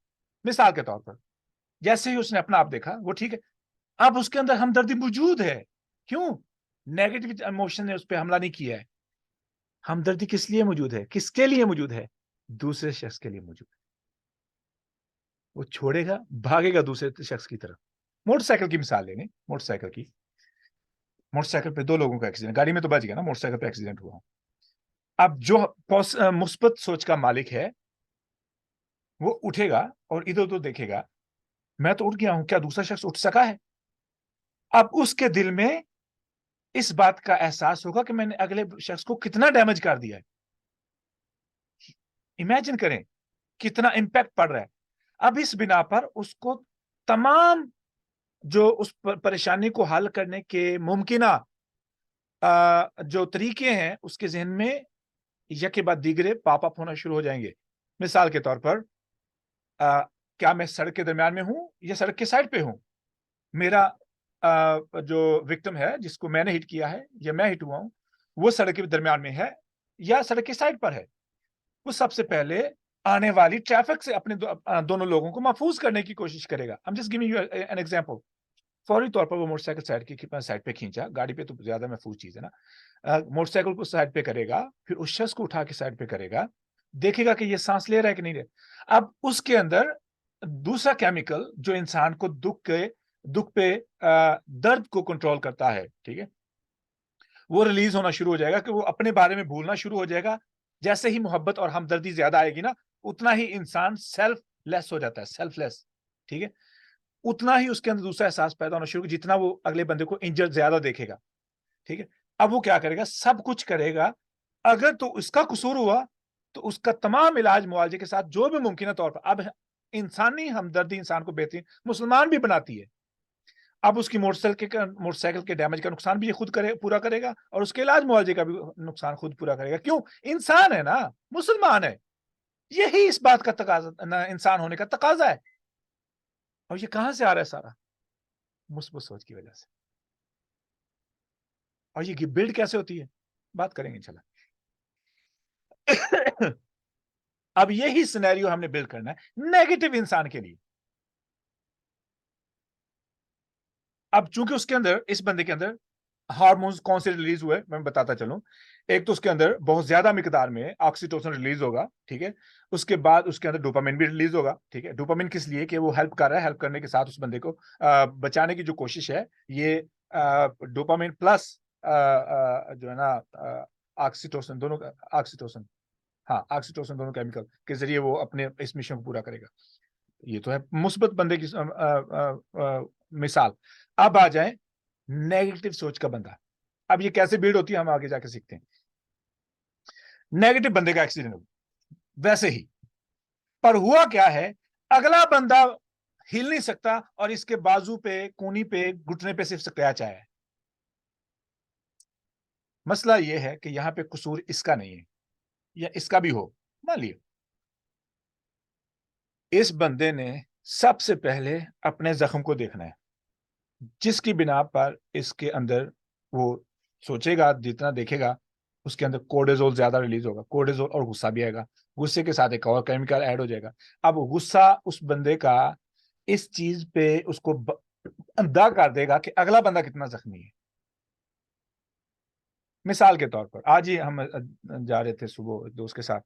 مثال کے طور پر جیسے ہی اس نے اپنا آپ دیکھا, وہ ٹھیک ہے, اب اس کے اندر ہمدردی موجود ہے. کیوں؟ نیگیٹو ایموشن نے اس پہ حملہ نہیں کیا ہے. ہمدردی کس لیے موجود ہے؟ کس کے لیے موجود ہے؟ دوسرے شخص کے لیے موجود ہے. وہ چھوڑے گا, بھاگے گا دوسرے شخص کی طرف. موٹر سائیکل کی مثال لیں گے, موٹر سائیکل پہ دو لوگوں کا ایکسیڈنٹ, گاڑی میں تو بچ گیا نا, موٹر سائیکل پہ ایکسیڈنٹ ہوا. اب جو مثبت سوچ کا مالک ہے وہ اٹھے گا اور ادھر ادھر دیکھے گا, میں تو اٹھ گیا ہوں, کیا دوسرا شخص اٹھ سکا ہے؟ اب اس کے دل میں اس بات کا احساس ہوگا کہ میں نے اگلے شخص کو کتنا ڈیمیج کر دیا ہے. امیجن کریں کتنا امپیکٹ پڑ رہا ہے. اب اس بنا پر اس کو تمام جو اس پریشانی کو حل کرنے کے ممکنہ جو طریقے ہیں اس کے ذہن میں یکے بعد دیگرے پاپ اپ ہونا شروع ہو جائیں گے. مثال کے طور پر کیا میں سڑک کے درمیان میں ہوں یا سڑک کے سائڈ پہ ہوں؟ میرا جو وکٹم ہے جس کو میں نے ہٹ کیا ہے یا میں ہٹ ہوا ہوں, وہ سڑک کے درمیان میں ہے یا سڑک کے سائڈ پر ہے. وہ سب سے پہلے آنے والی ٹریفک سے اپنے دونوں لوگوں کو محفوظ کرنے کی کوشش کرے گا. I'm just giving you an example. فوری طور پر وہ موٹر سائیکل سائڈ پہ کھینچا, گاڑی پہ تو زیادہ محفوظ چیز ہے نا, موٹر سائیکل کو سائڈ پہ کرے گا, پھر اس شخص کو اٹھا کے سائڈ پہ کرے گا, دیکھے گا کہ یہ سانس لے رہا ہے کہ نہیں رہا. اب اس کے اندر دوسرا کیمیکل جو انسان کو دکھ پہ درد کو کنٹرول کرتا ہے, ٹھیک ہے, وہ ریلیز ہونا شروع ہو جائے گا کہ وہ اپنے بارے میں بھولنا شروع ہو جائے گا. جیسے ہی محبت اور ہمدردی زیادہ آئے گی نا, اتنا ہی انسان سیلف لیس ہو جاتا ہے, سیلف لیس. ٹھیک ہے, اتنا ہی اس کے اندر دوسرا احساس پیدا ہونا شروع, جتنا وہ اگلے بندے کو انجر زیادہ دیکھے گا. ٹھیک ہے, اب وہ کیا کرے گا, سب کچھ کرے گا. اگر تو اس کا قصور ہوا تو اس کا تمام علاج معالجے کے ساتھ جو بھی ممکنہ طور پر, اب انسانی ہمدردی انسان کو بہترین مسلمان بھی بناتی ہے. اب اس کی موٹر سائیکل کے ڈیمیج کا نقصان بھی یہ خود پورا کرے گا, اور اس کے علاج معالجے کا بھی نقصان خود پورا کرے گا. کیوں؟ انسان ہے نا, مسلمان ہے. یہی اس بات کا تقاضا, انسان ہونے کا تقاضا ہے. اور یہ کہاں سے آ رہا ہے سارا؟ مثبت سوچ کی وجہ سے. اور یہ بلڈ کیسے ہوتی ہے بات کریں گے انشاءاللہ. اب یہی سینیریو ہم نے بلڈ کرنا ہے نیگیٹو انسان کے لیے. اب چونکہ اس کے اندر, اس بندے کے اندر ہارمونز کون سے ریلیز ہوئے میں بتاتا چلوں. ایک تو اس کے اندر بہت زیادہ مقدار میں آکسیٹوسن ریلیز ہوگا. ٹھیک ہے, اس کے بعد اس کے اندر ڈوپامین بھی ریلیز ہوگا. ٹھیک ہے, ڈوپامین کس لیے کہ وہ ہیلپ کر رہا ہے, ہیلپ کرنے کے ساتھ اس بندے کو بچانے کی جو کوشش ہے, یہ ڈوپامین پلس جو ہے نا آکسیٹوسن, دونوں آکسیٹوسن, ہاں آکسیٹوسن, دونوں کیمیکل کے ذریعے وہ اپنے اس مشن کو پورا کرے گا. یہ تو ہے مثبت بندے کی مثال. اب آ جائیں نیگیٹو سوچ کا بندہ. اب یہ کیسے بلڈ ہوتی ہے ہم آگے جا کے سیکھتے ہیں. نیگیٹو بندے کا ایکسیڈنٹ ویسے ہی, پر ہوا کیا ہے, اگلا بندہ ہل نہیں سکتا اور اس کے بازو پہ, کونی پہ, گھٹنے پہ صرف سکریچ آیا ہے. مسئلہ یہ ہے کہ یہاں پہ قصور اس کا نہیں ہے, یا اس کا بھی ہو, مان لیے اس بندے نے سب سے پہلے اپنے زخم کو دیکھنا ہے, جس کی بنا پر اس کے اندر وہ سوچے گا, جتنا دیکھے گا اس کے اندر کورٹیزول زیادہ ریلیز ہوگا. کورٹیزول اور غصہ بھی آئے گا, غصے کے ساتھ ایک اور کیمیکل ایڈ ہو جائے گا. اب غصہ اس بندے کا اس چیز پہ اس کو اندازہ کر دے گا کہ اگلا بندہ کتنا زخمی ہے. مثال کے طور پر آج ہی ہم جا رہے تھے صبح دوست کے ساتھ,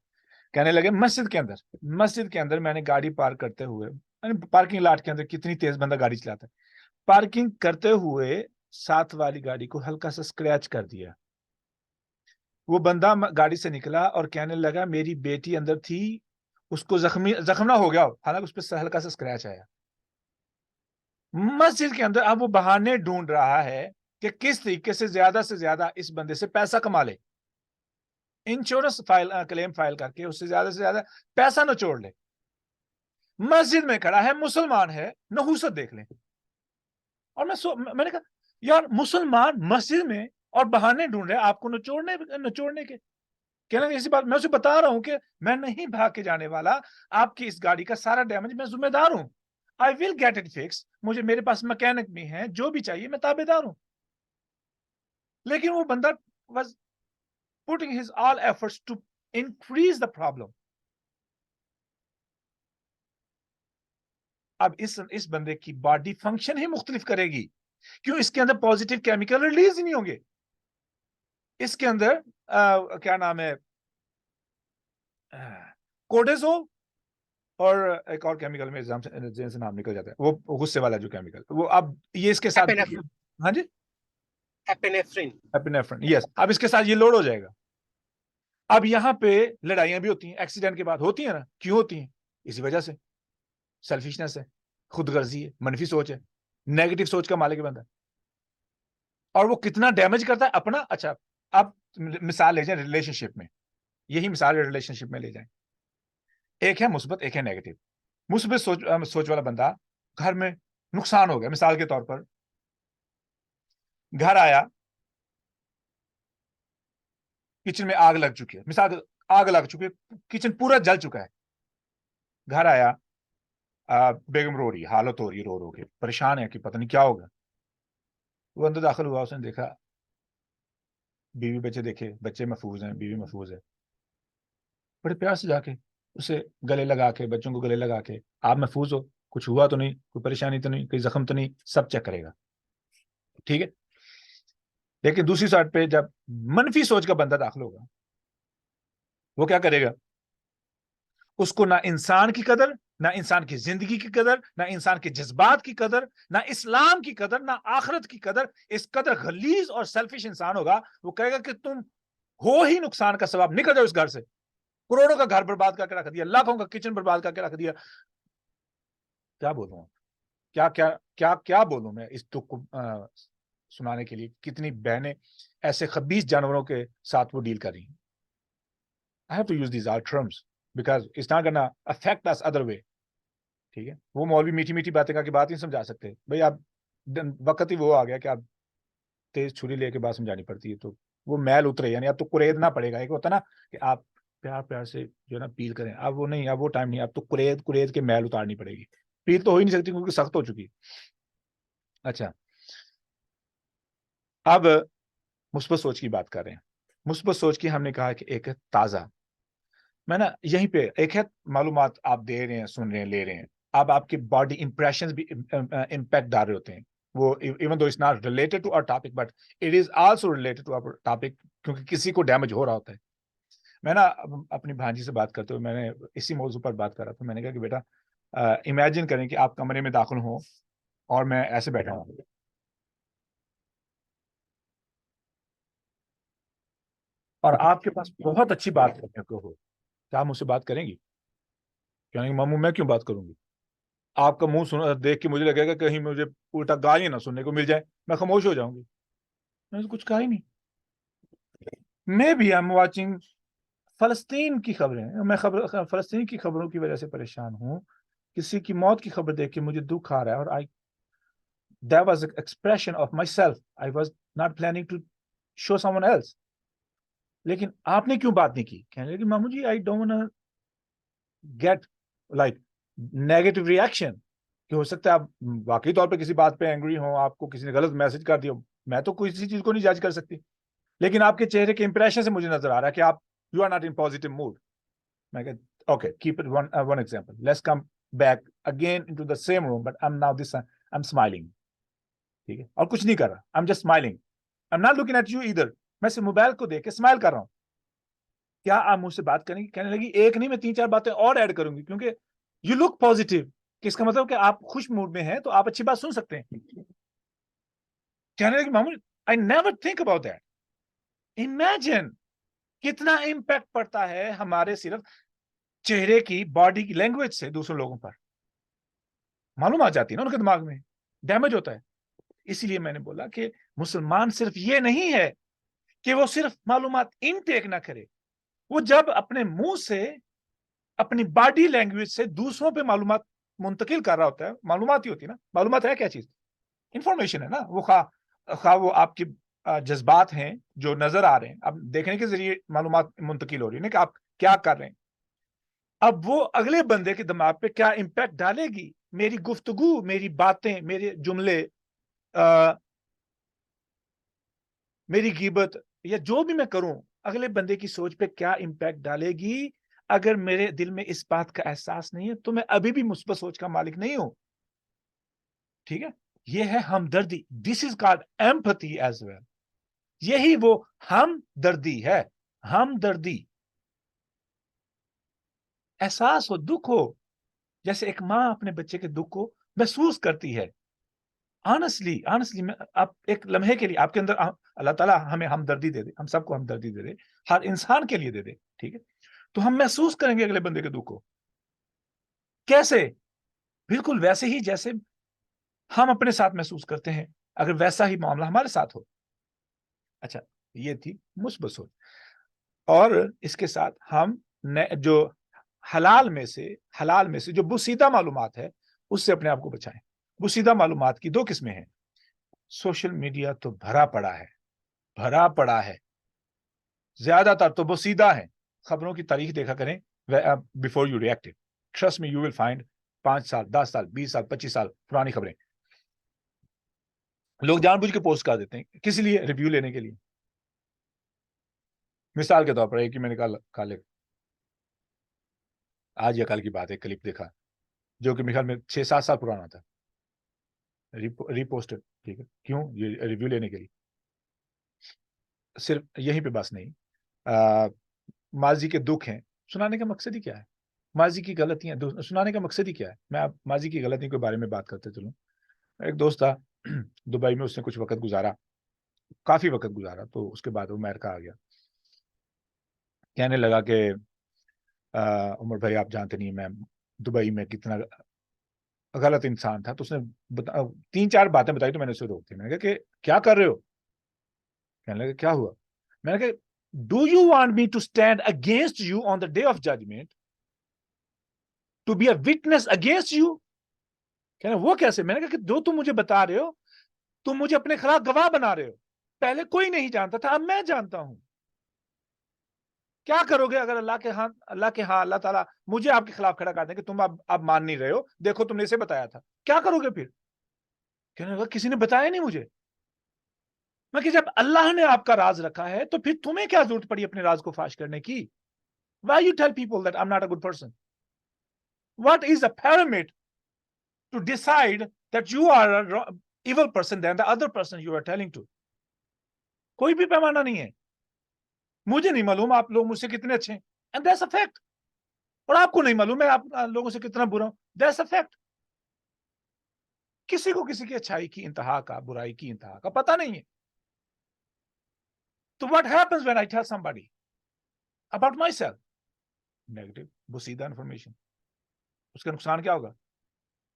کہنے لگے مسجد کے اندر میں نے گاڑی پارک کرتے ہوئے, پارکنگ لاٹ کے اندر کتنی تیز بندہ گاڑی چلاتا ہے, پارکنگ کرتے ہوئے ساتھ والی گاڑی کو ہلکا سا اسکریچ کر دیا. وہ بندہ گاڑی سے نکلا اور کہنے لگا میری بیٹی اندر تھی, اس کو زخم نہ ہو گیا, حالانکہ اس پہ ہلکا سا اسکریچ آیا. مسجد کے اندر اب وہ بہانے ڈھونڈ رہا ہے کہ کس طریقے سے زیادہ اس بندے سے پیسہ کما لے, انشورنس کلیم فائل کر کے اس سے زیادہ پیسہ نچوڑ لے. مسجد میں کھڑا ہے, مسلمان ہے, نحوست دیکھ لیں. اور میں نے کہا یار مسلمان مسجد میں اور بہانے ڈھونڈ رہے آپ کو نچوڑنے کے. کہنا ایسی بات, میں اسے بتا رہا ہوں کہ میں نہیں بھاگ کے جانے والا, آپ کی اس گاڑی کا سارا ڈیمیج میں ذمہ دار ہوں. I will get it fixed. مجھے میرے پاس مکینک بھی ہیں, جو بھی چاہیے میں تابع دار ہوں. لیکن وہ بندہ was putting his all efforts to increase the problem. اب اس بندے کی باڈی فنکشن ہی مختلف کرے گی. کیوں؟ اس کے اندر پازیٹیو کیمیکل ریلیز ہی نہیں ہوں گے. اس کے اندر کیا نام ہے, کورٹیزول اور ایک اور کیمیکل میں ذہن سے نام نکل جاتا ہے, وہ غصے والا جو کیمیکل, وہ اب یہ اس کے ساتھ, ہاں جی ایپینیفرین, یس. اب اس کے ساتھ یہ لوڈ ہو جائے گا. اب یہاں پہ لڑائیاں بھی ہوتی ہیں, ایکسیڈنٹ کے بعد ہوتی ہیں نا. کیوں ہوتی ہیں؟ اسی وجہ سے سیلفشنس ہے, خود غرضی ہے, منفی سوچ ہے, نیگیٹو سوچ کا مالک بندہ ہے. اور وہ کتنا ڈیمیج کرتا ہے اپنا. اچھا اب مثال لے جائیں ریلیشن شپ میں, یہی مثال ریلیشن شپ میں لے جائیں. ایک ہے مثبت, ایک ہے نیگیٹو. مثبت سوچ والا بندہ, گھر میں نقصان ہو گیا, مثال کے طور پر گھر آیا, کچن میں آگ لگ چکی ہے, مثال آگ لگ چکی ہے, کچن پورا جل چکا ہے. گھر آیا, بیگم رو رہی, حالت ہو رہی ہے, رو کے پریشان ہے کہ پتہ نہیں کیا ہوگا. وہ اندر داخل ہوا, اس نے دیکھا بیوی بچے دیکھے, بچے محفوظ ہیں, بیوی محفوظ ہے. بڑے پیار سے جا کے اسے گلے لگا کے, بچوں کو گلے لگا کے, آپ محفوظ ہو, کچھ ہوا تو نہیں, کوئی پریشانی تو نہیں, کوئی زخم تو نہیں, سب چیک کرے گا. ٹھیک ہے. لیکن دوسری سائڈ پہ جب منفی سوچ کا بندہ داخل ہوگا, وہ کیا کرے گا؟ اس کو نہ انسان کی قدر, نہ انسان کی زندگی کی قدر, نہ انسان کے جذبات کی قدر, نہ اسلام کی قدر, نہ آخرت کی قدر. اس قدر غلیظ اور سیلفش انسان ہوگا, وہ کہے گا کہ تم ہو ہی نقصان کا سبب, نکل جاؤ اس گھر سے. کروڑوں کا گھر برباد کر کے رکھ دیا, لاکھوں کا کچن برباد کر کے رکھ دیا. کیا بولوں, کیا کیا کیا کیا بولوں میں اس دکھ کو سنانے کے لیے. کتنی بہنیں ایسے خبیث جانوروں کے ساتھ وہ ڈیل کر رہی ہیں. I have to use these hard terms because it's not gonna affect us other way. ٹھیک ہے, وہ مولوی میٹھی میٹھی باتیں کر کے بات نہیں سمجھا سکتے. بھائی آپ وقت ہی وہ آ گیا کہ آپ تیز چھری لے کے بات سمجھانی پڑتی ہے, تو وہ میل اترے, یعنی اب تو قریدنا پڑے گا. ایک ہوتا نا کہ آپ پیار پیار سے جو ہے نا پیل کریں, اب وہ نہیں, اب وہ ٹائم نہیں, اب تو قرید کے میل اتارنی پڑے گی. پیل تو ہو ہی نہیں سکتی کیونکہ سخت ہو چکی. اچھا, اب مثبت سوچ کی بات کر رہے ہیں. مثبت سوچ کی ہم نے کہا کہ ایک ہے تازہ, میں نا یہیں پہ ایک ہے معلومات آپ دے رہے ہیں, سن رہے ہیں, لے رہے ہیں. اب آپ کے باڈی امپریشنز بھی امپیکٹ ڈال رہے ہوتے ہیں. وہ even though it's not related to our topic but it is also related to our topic, کیونکہ کسی کو ڈیمیج ہو رہا ہوتا ہے. میں نا اپنی بھانجی سے بات کرتے ہوئے میں نے اسی موضوع پر بات کر رہا تھا. میں نے کہا کہ بیٹا امیجن کریں کہ آپ کمرے میں داخل ہوں اور میں ایسے بیٹھا ہوں, اور آپ کے پاس بہت اچھی بات کرنے کو ہو, کیا آپ مجھ سے بات کریں گی؟ کہیں ماموں میں کیوں بات کروں گی, آپ کا منہ دیکھ کے مجھے لگے گا کہیں مجھے الٹا گالیاں نہ سننے کو مل جائے, میں خاموش ہو جاؤں گی. میں نے کچھ کہا ہی نہیں. میں بھی ایم واچنگ فلسطین کی خبریں, میں فلسطین کی خبروں کی وجہ سے پریشان ہوں. کسی کی موت کی خبر دیکھ کے مجھے دکھ آ رہا ہے, اور that was an expression of myself. I was not planning to show someone else. لیکن آپ نے کیوں بات نہیں کی؟ کہنے لگے مامو جی I don't wanna get like negative reaction. کہ ہو سکتا ہے آپ واقعی طور پہ کسی بات پہ اینگری ہوں, آپ کو کسی نے غلط میسج کر دیا. میں تو کسی چیز کو نہیں جج کر سکتی, لیکن آپ کے چہرے کے امپریشن سے مجھے نظر آ رہا ہے کہ آپ you are not in positive mood. میں کہا okay, keep it one example. Let's come back again into the same room, but I'm smiling. ٹھیک ہے, اور کچھ نہیں کر رہا. I'm just smiling. I'm not looking at you either. میں سے موبائل کو دیکھ کے اسمائل کر رہا ہوں. کیا آپ مجھ سے بات کریں گے؟ کہنے لگی ایک نہیں, میں 3-4 باتیں اور ایڈ کروں گی, کیونکہ یو لک پازیٹیو. کہ اس کا مطلب کہ آپ خوش موڈ میں ہیں تو آپ اچھی بات سن سکتے ہیں. کہنے لگی مامو I never think about that. Imagine کتنا امپیکٹ پڑتا ہے ہمارے صرف چہرے کی, باڈی کی لینگویج سے دوسرے لوگوں پر. معلوم آ جاتی ہے نا ان کے دماغ میں, ڈیمیج ہوتا ہے. اسی لیے میں نے بولا کہ مسلمان صرف یہ نہیں ہے کہ وہ صرف معلومات انٹیک نہ کرے, وہ جب اپنے منہ سے, اپنی باڈی لینگویج سے دوسروں پہ معلومات منتقل کر رہا ہوتا ہے. معلومات ہی ہوتی ہے نا, معلومات ہے کیا چیز؟ انفارمیشن ہے نا. وہ خواہ وہ آپ کی جذبات ہیں جو نظر آ رہے ہیں, اب دیکھنے کے ذریعے معلومات منتقل ہو رہی ہے کہ آپ کیا کر رہے ہیں. اب وہ اگلے بندے کے دماغ پہ کیا امپیکٹ ڈالے گی میری گفتگو, میری باتیں, میرے جملے, میری غیبت یا جو بھی میں کروں, اگلے بندے کی سوچ پہ کیا امپیکٹ ڈالے گی. اگر میرے دل میں اس بات کا احساس نہیں ہے تو میں ابھی بھی مثبت سوچ کا مالک نہیں ہوں. ٹھیک ہے, یہ ہے ہمدردی. This is called empathy as well. یہی وہ ہمدردی ہے. ہمدردی, احساس ہو, دکھ ہو, جیسے ایک ماں اپنے بچے کے دکھ کو محسوس کرتی ہے. آنسٹلی آپ ایک لمحے کے لیے آپ کے اندر, اللہ تعالیٰ ہمیں ہمدردی دے دے, ہم سب کو ہمدردی دے دے, ہر انسان کے لیے دے دے. ٹھیک ہے, تو ہم محسوس کریں گے اگلے بندے کے دکھ کو. کیسے؟ بالکل ویسے ہی جیسے ہم اپنے ساتھ محسوس کرتے ہیں, اگر ویسا ہی معاملہ ہمارے ساتھ ہو. اچھا, یہ تھی مثبت سوچ. اور اس کے ساتھ ہم جو حلال میں سے جو بوسیدہ معلومات ہے اس سے اپنے آپ کو بچائیں. بوسیدہ معلومات کی 2 قسمیں ہیں. سوشل میڈیا تو بھرا پڑا ہے, زیادہ تر تو بوسیدہ ہیں. خبروں کی تاریخ دیکھا کریں before you react. Trust me, you will find 5 سال 10 سال 20 سال 25 سال پرانی خبریں لوگ جان بوجھ کے پوسٹ کر دیتے ہیں. کس لیے؟ ریویو لینے کے لیے. مثال کے طور پر ایک ہی میں نے کال آج یا کل کی بات ہے, کلپ دیکھا جو کہ میرے خیال میں 6-7 سال پرانا تھا, ریپوسٹڈ. ٹھیک ہے, کیوں؟ یہ ریویو لینے کے لیے. صرف یہیں پہ بس نہیں, ماضی کے دکھ ہیں, سنانے کا مقصد ہی کیا ہے؟ ماضی کی غلطیاں سنانے کا مقصد ہی کیا ہے؟ میں آپ ماضی کی غلطیوں کے بارے میں بات کرتے چلوں. ایک دوست تھا دبئی میں, اس نے کچھ وقت گزارا, کافی وقت گزارا, تو اس کے بعد وہ امریکہ آ گیا. کہنے لگا کہ عمر بھائی آپ جانتے نہیں میں دبئی میں کتنا غلط انسان تھا، تو اس نے 3-4 باتیں بتائی تو میں نے اسے روک دیا. میں نے کہا کہ کیا کر رہے ہو؟ کہنے لگا کیا ہوا؟ میں نے کہا do you want me to stand against you on the day of judgment to be a witness against you? کہنا وہ کیسے؟ میں نے کہا کہ جو تم مجھے بتا رہے ہو تم مجھے اپنے خلاف گواہ بنا رہے ہو. پہلے کوئی نہیں جانتا تھا، اب میں جانتا ہوں. کیا کرو گے اگر اللہ کے ہاں اللہ تعالیٰ مجھے آپ کے خلاف کھڑا کر دیں کہ تم اب مان نہیں رہے ہو، دیکھو تم نے اسے بتایا تھا، کیا کرو گے پھر؟ کہنے لگا کسی نے بتایا نہیں مجھے. میں کہ جب اللہ نے آپ کا راز رکھا ہے تو پھر تمہیں کیا ضرورت پڑی اپنے راز کو فاش کرنے کی؟ Why you tell people that I'm not a good person? What is a pyramid to decide that you are a evil person than the other person you are telling to? کوئی بھی پیمانہ نہیں ہے. مجھے نہیں معلوم آپ لوگ مجھ سے کتنے اچھے ہیں and that's a fact. اور آپ کو نہیں معلوم میں آپ لوگوں سے کتنا برا ہوں. That's a fact. کسی کو کسی کی اچھائی کی انتہا کا، برائی کی انتہا کا پتہ نہیں ہے. تو what happens when I tell somebody about myself? Negative بوسیدہ انفارمیشن. اس کا نقصان کیا ہوگا؟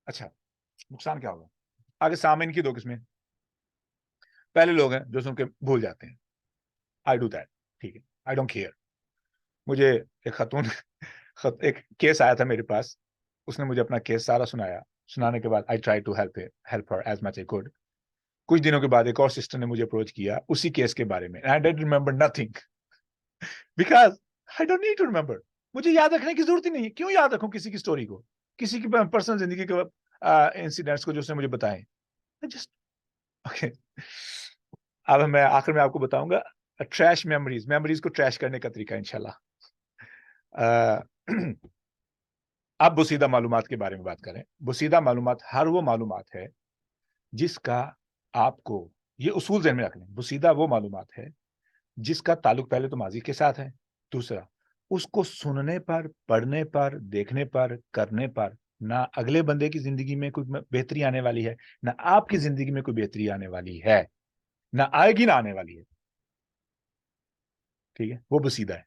اچھا نقصان کیا ہوگا؟ آگے سامعین کی 2 قسمیں. پہلے لوگ ہیں جو سن کے بھول جاتے ہیں. I do that. ٹھیک ہے، I don't care. مجھے ایک خاتون ایک کیس آیا تھا میرے پاس، اس نے مجھے اپنا کیس سارا سنایا. سنانے کے بعد I tried to help her as much I could. کچھ دنوں کے بعد ایک اور سسٹر نے مجھے اپروچ کیا اسی کیس کے بارے میں. I didn't remember nothing because I don't need to remember. مجھے یاد رکھنے کی ضرورت ہی نہیں ہے. کیوں یاد رکھوں کسی کی سٹوری کو، کسی کی پرسنل زندگی کے انسیڈنٹس کو جو اس نے مجھے بتائے. اب میں آخر میں آپ کو بتاؤں گا ٹریش میموریز کو ٹریش کرنے کا طریقہ انشاءاللہ. اب بوسیدہ معلومات کے بارے میں بات کریں. بوسیدہ معلومات ہر وہ معلومات ہے جس کا آپ کو یہ اصول ذہن میں رکھ لیں. بوسیدہ وہ معلومات ہے جس کا تعلق پہلے تو ماضی کے ساتھ ہے. دوسرا اس کو سننے پر، پڑھنے پر، دیکھنے پر، کرنے پر نہ اگلے بندے کی زندگی میں کوئی بہتری آنے والی ہے، نہ آپ کی زندگی میں کوئی بہتری آنے والی ہے، نہ آئے گی نہ آنے والی ہے. ٹھیک ہے، وہ بوسیدہ ہے.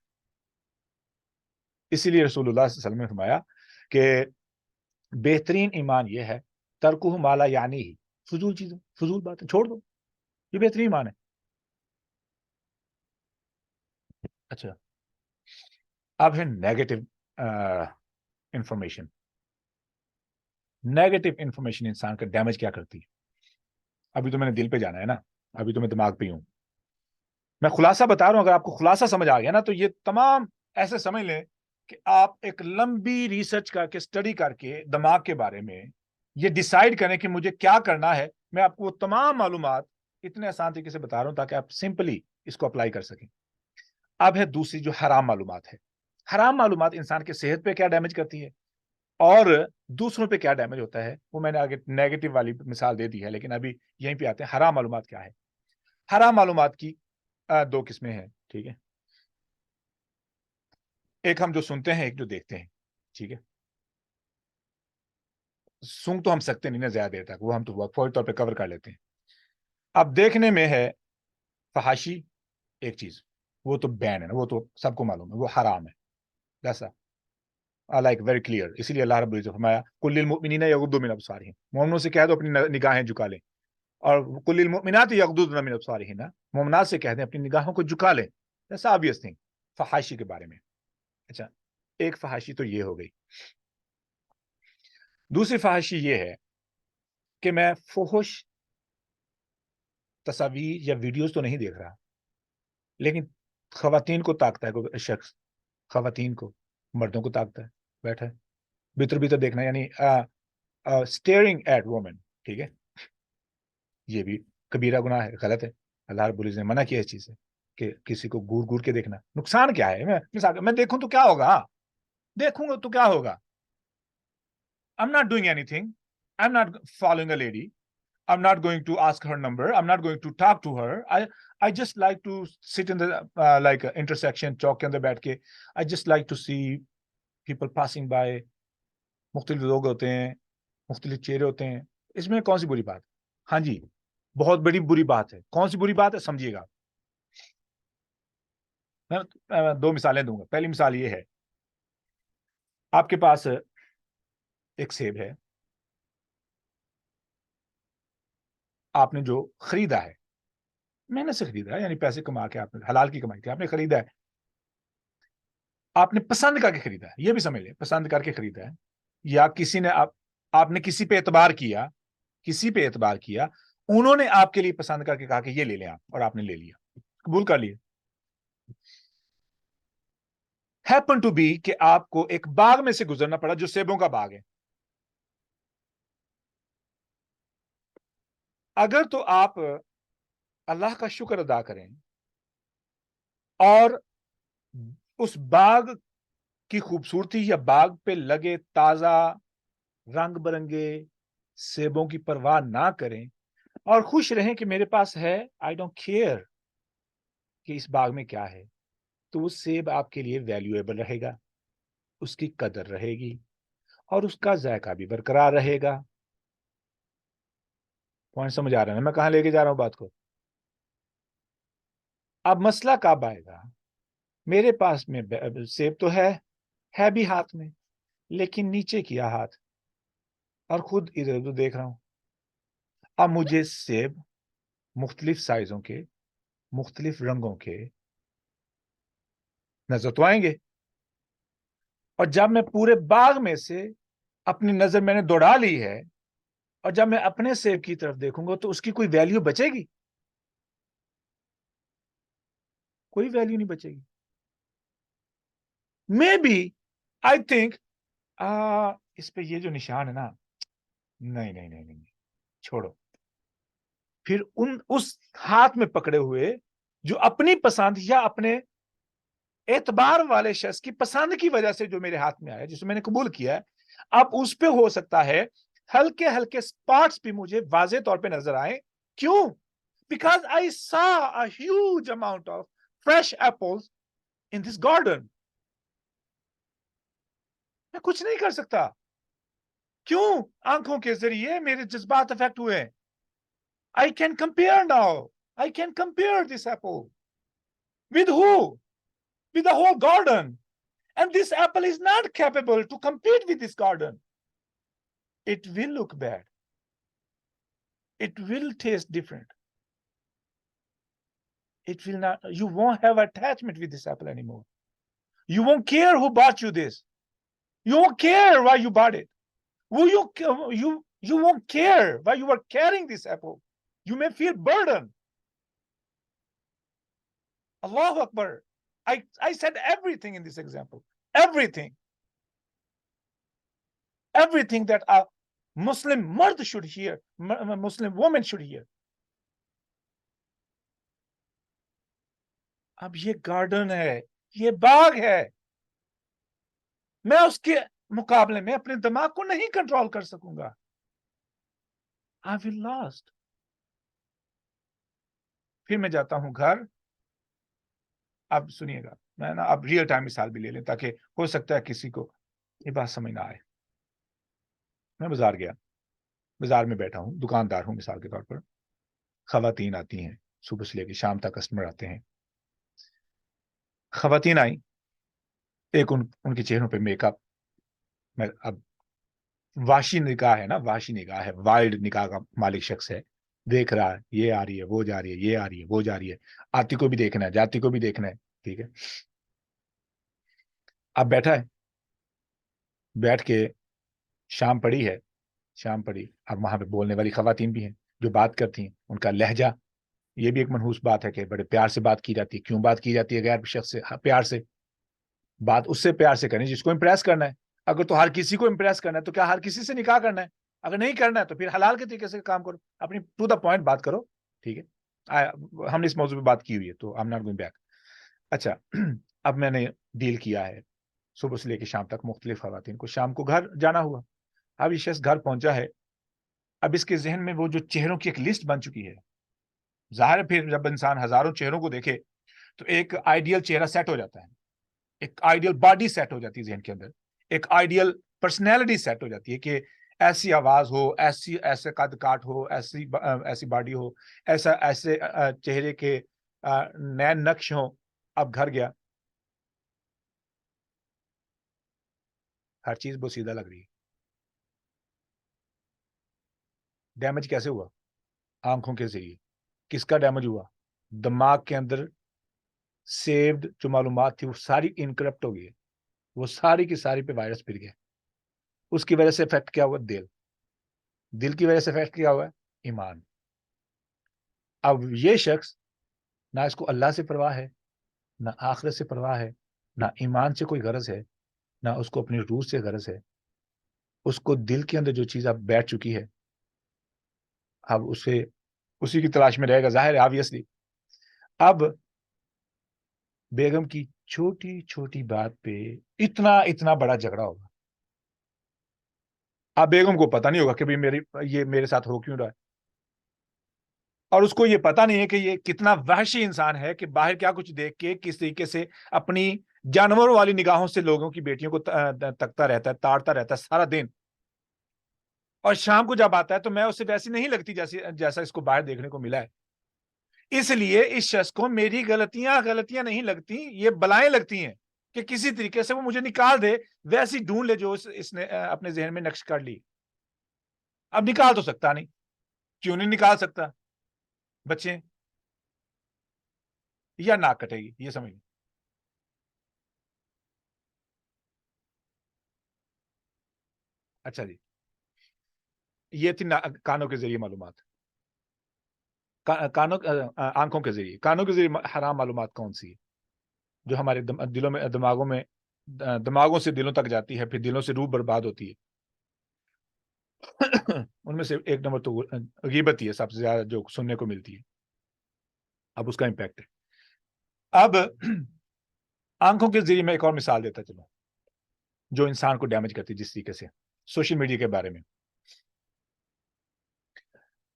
اسی لیے رسول اللہ صلی اللہ علیہ وسلم نے فرمایا کہ بہترین ایمان یہ ہے ترکہ مالا یعنی ہی، فضول چیزیں، فضول باتیں چھوڑ دو، یہ بہترین ایمان ہے. اچھا اب ہے نیگیٹو انفارمیشن. نیگیٹو انفارمیشن انسان کا ڈیمیج کیا کرتی ہے؟ ابھی تو میں نے دل پہ جانا ہے نا، ابھی تو میں دماغ پہ ہوں. میں خلاصہ بتا رہا ہوں، اگر آپ کو خلاصہ سمجھ آ گیا نا تو یہ تمام ایسے سمجھ لیں کہ آپ ایک لمبی ریسرچ کر کے اسٹڈی کر کے دماغ کے بارے میں یہ ڈیسائیڈ کریں کہ مجھے کیا کرنا ہے. میں آپ کو وہ تمام معلومات اتنے آسان طریقے سے بتا رہا ہوں تاکہ آپ سمپلی اس کو اپلائی کر سکیں. اب ہے دوسری جو حرام معلومات ہے. حرام معلومات انسان کے صحت پہ کیا ڈیمیج کرتی ہے اور دوسروں پہ کیا ڈیمیج ہوتا ہے، وہ میں نے آگے نیگیٹو والی مثال دے دی ہے، لیکن ابھی یہیں پہ آتے ہیں حرام معلومات کیا ہے. حرام معلومات کی 2 قسمیں ہیں. ٹھیک ہے، ایک ہم جو سنتے ہیں، ایک جو دیکھتے ہیں. ٹھیک ہے، سن تو ہم سکتے نہیں نا زیادہ دیر تک، وہ ہم تو فوری طور پہ کور کر لیتے ہیں. اب دیکھنے میں ہے فحاشی ایک چیز، وہ تو بین ہے نا، وہ تو سب کو معلوم ہے، وہ حرام ہے. ایسا لائک ویری کلیئر. اسی لیے اللہ رب العزت نے فرمایا قل للمؤمنین یغضوا من ابصارہم، مومنوں سے کہہ دو اپنی نگاہیں جھکا لیں. اور قل للمؤمنات یغضضن من ابصارہن، مومنات سے کہہ دیں اپنی نگاہوں کو جھکا لیں. ایسا obvious تھنگ فحاشی کے بارے میں. اچھا ایک فحاشی تو یہ ہو گئی. دوسری فحاشی یہ ہے کہ میں فحش تصاویر یا ویڈیوز تو نہیں دیکھ رہا، لیکن خواتین کو تاکتا ہے کوئی شخص، خواتین کو، مردوں کو تاکتا ہے، بیٹھا ہے بھیتر بھیتر دیکھنا، یعنی اسٹیئرنگ ایٹ وومن. ٹھیک ہے، یہ بھی کبیرہ گناہ ہے، غلط ہے. اللہ رب العزت نے منع کیا اس چیز سے کہ کسی کو گور گور کے دیکھنا. نقصان کیا ہے؟ میں دیکھوں تو کیا ہوگا؟ دیکھوں گا تو کیا ہوگا؟ I'm not doing anything. I'm not following a lady. I'm not going to ask her number. I'm not going to talk to her. I just like to sit in the like intersection, چوک کے اندر بیٹھ کے. I just like to see people passing by. مختلف لوگ ہوتے ہیں، مختلف چہرے ہوتے ہیں، اس میں کون سی بری بات؟ ہاں جی بہت بڑی بری بات ہے. کون سی بری بات ہے سمجھیے گا. میں 2 مثالیں دوں گا. پہلی مثال یہ ہے آپ کے پاس ایک سیب ہے، آپ نے جو خریدا ہے، محنت سے خریدا ہے، یعنی پیسے کما کے آپ نے حلال کی کمائی کی آپ نے خریدا ہے، آپ نے پسند کر کے خریدا ہے، یہ بھی سمجھ لیں پسند کر کے خریدا ہے، یا کسی نے آپ نے کسی پہ اعتبار کیا، انہوں نے آپ کے لیے پسند کر کے کہا کہ یہ لے لیں آپ، اور آپ نے لے لیا، قبول کر لیا۔ ہیپن ٹو بی کہ آپ کو ایک باغ میں سے گزرنا پڑا جو سیبوں کا باغ ہے۔ اگر تو آپ اللہ کا شکر ادا کریں اور اس باغ کی خوبصورتی یا باغ پہ لگے تازہ رنگ برنگے سیبوں کی پرواہ نہ کریں اور خوش رہیں کہ میرے پاس ہے، آئی ڈونٹ کیئر کہ اس باغ میں کیا ہے، تو وہ سیب آپ کے لیے ویلیویبل رہے گا، اس کی قدر رہے گی اور اس کا ذائقہ بھی برقرار رہے گا۔ پوائنٹ سمجھ آ رہا ہے نا میں کہاں لے کے جا رہا ہوں بات کو؟ اب مسئلہ کب آئے گا؟ میرے پاس میں سیب تو ہے بھی ہاتھ میں، لیکن نیچے کیا ہاتھ اور خود ادھر ادھر دیکھ رہا ہوں۔ اب مجھے سیب مختلف سائزوں کے، مختلف رنگوں کے نظر تو آئیں گے، اور جب میں پورے باغ میں سے اپنی نظر میں نے دوڑا لی ہے اور جب میں اپنے سیب کی طرف دیکھوں گا تو اس کی کوئی ویلیو بچے گی؟ کوئی ویلیو نہیں بچے گی۔ مے بی آئی تھنک اس پہ یہ جو نشان ہے نا، نہیں چھوڑو، پھر اس ہاتھ میں پکڑے ہوئے جو اپنی پسند یا اپنے اعتبار والے شخص کی پسند کی وجہ سے جو میرے ہاتھ میں آیا، جسے میں نے قبول کیا ہے، اب اس پہ ہو سکتا ہے ہلکے ہلکے سپاٹس بھی مجھے واضح طور پہ نظر آئیں۔ کیوں؟ بیکاز آئی سا a huge amount of fresh apples in this garden۔ میں کچھ نہیں کر سکتا، کیوں؟ آنکھوں کے ذریعے میرے جذبات افیکٹ ہوئے۔ I can compare now. I can compare this apple with who? With the whole garden. And this apple is not capable to compete with this garden. It will look bad. It will taste different. It will not, you won't have attachment with this apple anymore. You won't care who bought you this. You won't care why you bought it. You won't care why you are carrying this apple. You may feel burden. Allahu Akbar. I said everything in this example. Everything. Everything that a Muslim mother should hear, a Muslim woman should hear. اب یہ garden ہے، یہ باغ ہے، میں اس کے مقابلے میں اپنے دماغ کو نہیں کنٹرول کر سکوں گا۔ I will lost. پھر میں جاتا ہوں گھر۔ اب سنیے گا، میں نا اب ریئل ٹائم مثال بھی لے لیں تاکہ ہو سکتا ہے کسی کو یہ بات سمجھ نہ آئے۔ میں بازار گیا، بازار میں بیٹھا ہوں، دکاندار ہوں مثال کے طور پر، خواتین آتی ہیں، صبح سے لے کے شام تک کسٹمر آتے ہیں۔ خواتین آئیں، ایک ان کے چہروں پہ میک اپ، میں اب واشی نگاہ ہے نا، واشی نگاہ ہے، وائلڈ نگاہ کا مالک شخص ہے، دیکھ رہا ہے، یہ آ رہی ہے، وہ جا رہی ہے، یہ آ رہی ہے، وہ جا رہی ہے، آتی کو بھی دیکھنا ہے، جاتی کو بھی دیکھنا ہے، ٹھیک ہے۔ اب بیٹھا ہے، بیٹھ کے شام پڑی ہے، شام پڑی، اب وہاں پہ بولنے والی خواتین بھی ہیں جو بات کرتی ہیں، ان کا لہجہ، یہ بھی ایک منحوس بات ہے کہ بڑے پیار سے بات کی جاتی ہے۔ کیوں بات کی جاتی ہے غیر شخص سے؟ پیار سے بات، اس سے پیار سے کریں جس کو امپریس کرنا ہے۔ اگر تو ہر کسی کو امپریس کرنا ہے تو کیا ہر کسی سے نکاح کرنا ہے؟ اگر نہیں کرنا ہے تو پھر حلال کے طریقے سے کام کرو، اپنی ٹو دا پوائنٹ بات کرو، ٹھیک ہے۔ ہم نے اس موضوع پہ بات کی ہوئی ہے تو I'm not going back۔ اچھا، اب میں نے ڈیل کیا ہے صبح سے لے کے شام تک مختلف خواتین کو، شام کو گھر جانا ہوا، اب یہ شخص گھر پہنچا ہے، اب اس کے ذہن میں وہ جو چہروں کی ایک لسٹ بن چکی ہے، ظاہر ہے پھر جب انسان ہزاروں چہروں کو دیکھے تو ایک آئیڈیل چہرہ سیٹ ہو جاتا ہے، ایک آئیڈیل باڈی سیٹ ہو جاتی ہے ذہن کے اندر، ایک آئیڈیل پرسنالٹی سیٹ ہو جاتی ہے کہ ایسی آواز ہو، ایسے قد کاٹ ہو، ایسی باڈی ہو، ایسے چہرے کے نئے نقش ہوں۔ اب گھر گیا، ہر چیز بہت سیدھا لگ رہی ہے. ڈیمیج کیسے ہوا؟ آنکھوں کے ذریعے. کس کا ڈیمیج ہوا؟ دماغ کے اندر سیوڈ جو معلومات تھی وہ ساری انکرپٹ ہو گئی ہے، وہ ساری کی ساری پہ وائرس پھر گیا. اس کی وجہ سے افیکٹ کیا ہوا؟ دل کی وجہ سے افیکٹ کیا ہوا؟ ایمان. اب یہ شخص نہ اس کو اللہ سے پرواہ ہے، نہ آخرت سے پرواہ ہے، نہ ایمان سے کوئی غرض ہے، نہ اس کو اپنی روح سے غرض ہے. اس کو دل کے اندر جو چیز اب بیٹھ چکی ہے، اب اسے اسی کی تلاش میں رہے گا. ظاہر ہے آبویسلی. اب بیگم کی چھوٹی چھوٹی بات پہ اتنا بڑا جھگڑا ہوگا. اب بیگم کو پتہ نہیں ہوگا کہ یہ میرے ساتھ ہو کیوں رہا ہے، اور اس کو یہ پتہ نہیں ہے کہ یہ کتنا وحشی انسان ہے کہ باہر کیا کچھ دیکھ کے کس طریقے سے اپنی جانوروں والی نگاہوں سے لوگوں کی بیٹیوں کو تکتا رہتا ہے، تاڑتا رہتا ہے سارا دن. اور شام کو جب آتا ہے تو میں اسے ویسی نہیں لگتی جیسا اس کو باہر دیکھنے کو ملا ہے. اس لیے اس شخص کو میری غلطیاں نہیں لگتی، یہ بلائیں لگتی ہیں کہ کسی طریقے سے وہ مجھے نکال دے، ویسی ڈھونڈ لے جو اس نے اپنے ذہن میں نقش کر لی. اب نکال تو سکتا نہیں. کیوں نہیں نکال سکتا؟ بچے یا ناک کٹے گی، یہ سمجھ. اچھا جی، یہ تھی کانوں کے ذریعے معلومات. آنکھوں کے ذریعے، کانوں کے ذریعے حرام معلومات کون سی ہے؟ جو ہمارے دلوں میں، دماغوں سے دلوں تک جاتی ہے، پھر دلوں سے روح برباد ہوتی ہے. ان میں سے ایک نمبر تو غیبت ہی ہے، سب سے زیادہ جو سننے کو ملتی ہے. اب اس کا امپیکٹ ہے. اب آنکھوں کے ذریعے میں ایک اور مثال دیتا چلوں جو انسان کو ڈیمیج کرتی ہے. جس طریقے سے سوشل میڈیا کے بارے میں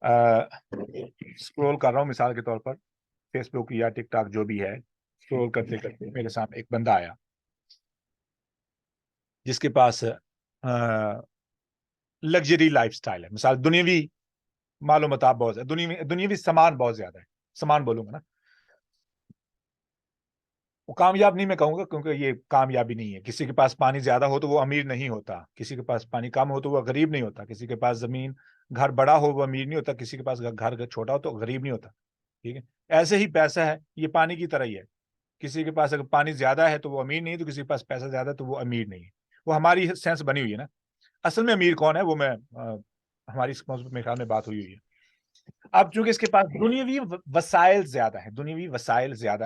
اسکرول کر رہا ہوں، مثال کے طور پر فیس بک یا ٹک ٹاک جو بھی ہے، اسکرول کرتے کرتے میرے سامنے ایک بندہ آیا جس کے پاس لگژری لائف سٹائل ہے. مثال دنیاوی معلومات بہت ہے، دنیاوی سامان بہت زیادہ ہے. سامان بولوں گا نا، وہ کامیاب نہیں میں کہوں گا، کیونکہ یہ کامیابی نہیں ہے. کسی کے پاس پانی زیادہ ہو تو وہ امیر نہیں ہوتا، کسی کے پاس پانی کم ہو تو وہ غریب نہیں ہوتا، کسی کے پاس زمین گھر بڑا ہو وہ امیر نہیں ہوتا، کسی کے پاس گھر چھوٹا ہو تو غریب نہیں ہوتا. ٹھیک ہے، ایسے ہی پیسہ ہے، یہ پانی کی طرح ہی ہے. کسی کے پاس اگر پانی زیادہ ہے تو وہ امیر نہیں، تو کسی کے پاس پیسہ زیادہ ہے تو وہ امیر نہیں ہے. وہ ہماری سینس بنی ہوئی ہے نا. اصل میں امیر کون ہے وہ ہماری اس موضوع میں خیال میں بات ہوئی ہے. اب چونکہ اس کے پاس دنیاوی وسائل زیادہ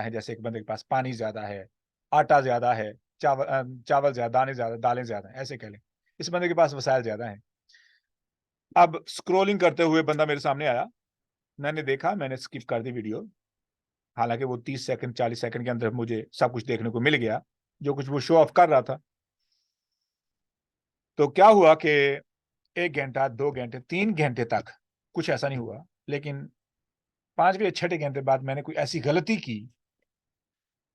ہیں، جیسے ایک بندے کے پاس پانی زیادہ ہے، آٹا زیادہ ہے، چاول زیادہ، دانے زیادہ، دالیں زیادہ ہیں، ایسے کہہ لیں اس بندے کے پاس وسائل زیادہ ہیں. اب سکرولنگ کرتے ہوئے بندہ میرے سامنے آیا، میں نے دیکھا، میں نے سکپ کر دی ویڈیو. حالانکہ وہ 30 سیکنڈ 40 سیکنڈ کے اندر مجھے سب کچھ دیکھنے کو مل گیا جو کچھ وہ شو آف کر رہا تھا. تو کیا ہوا کہ 1 گھنٹہ 2 گھنٹے 3 گھنٹے تک کچھ ایسا نہیں ہوا، لیکن 5ویں یا 6 گھنٹے بعد میں نے کوئی ایسی غلطی کی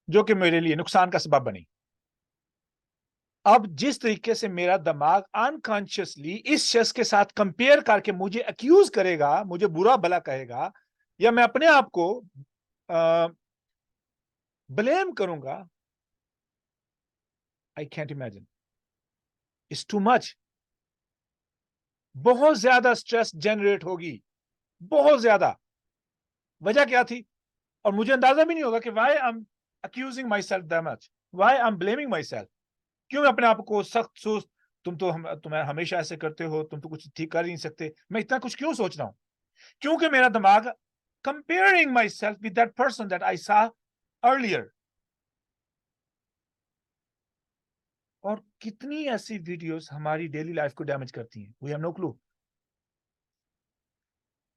جو کہ میرے لیے نقصان کا سبب بنی. اب جس طریقے سے میرا دماغ انکانشیسلی اس شخص کے ساتھ کمپیئر کر کے مجھے اکیوز کرے گا، مجھے برا بھلا کہے گا، یا میں اپنے آپ کو بلیم کروں گا، I can't imagine. It's too much. بہت زیادہ سٹریس جنریٹ ہوگی، بہت زیادہ. وجہ کیا تھی؟ اور مجھے اندازہ بھی نہیں ہوگا کہ why I'm accusing myself that much, why I'm blaming myself. کیوں میں اپنے آپ کو سخت تم ہمیشہ ایسے کرتے ہو، تم تو کچھ ٹھیک کر ہی نہیں سکتے، میں اتنا کچھ کیوں سوچ رہا ہوں؟ کیونکہ میرا دماغ comparing myself with that person that I saw earlier. اور کتنی ایسی ویڈیوز ہماری ڈیلی لائف کو ڈیمیج کرتی ہیں، we have no clue.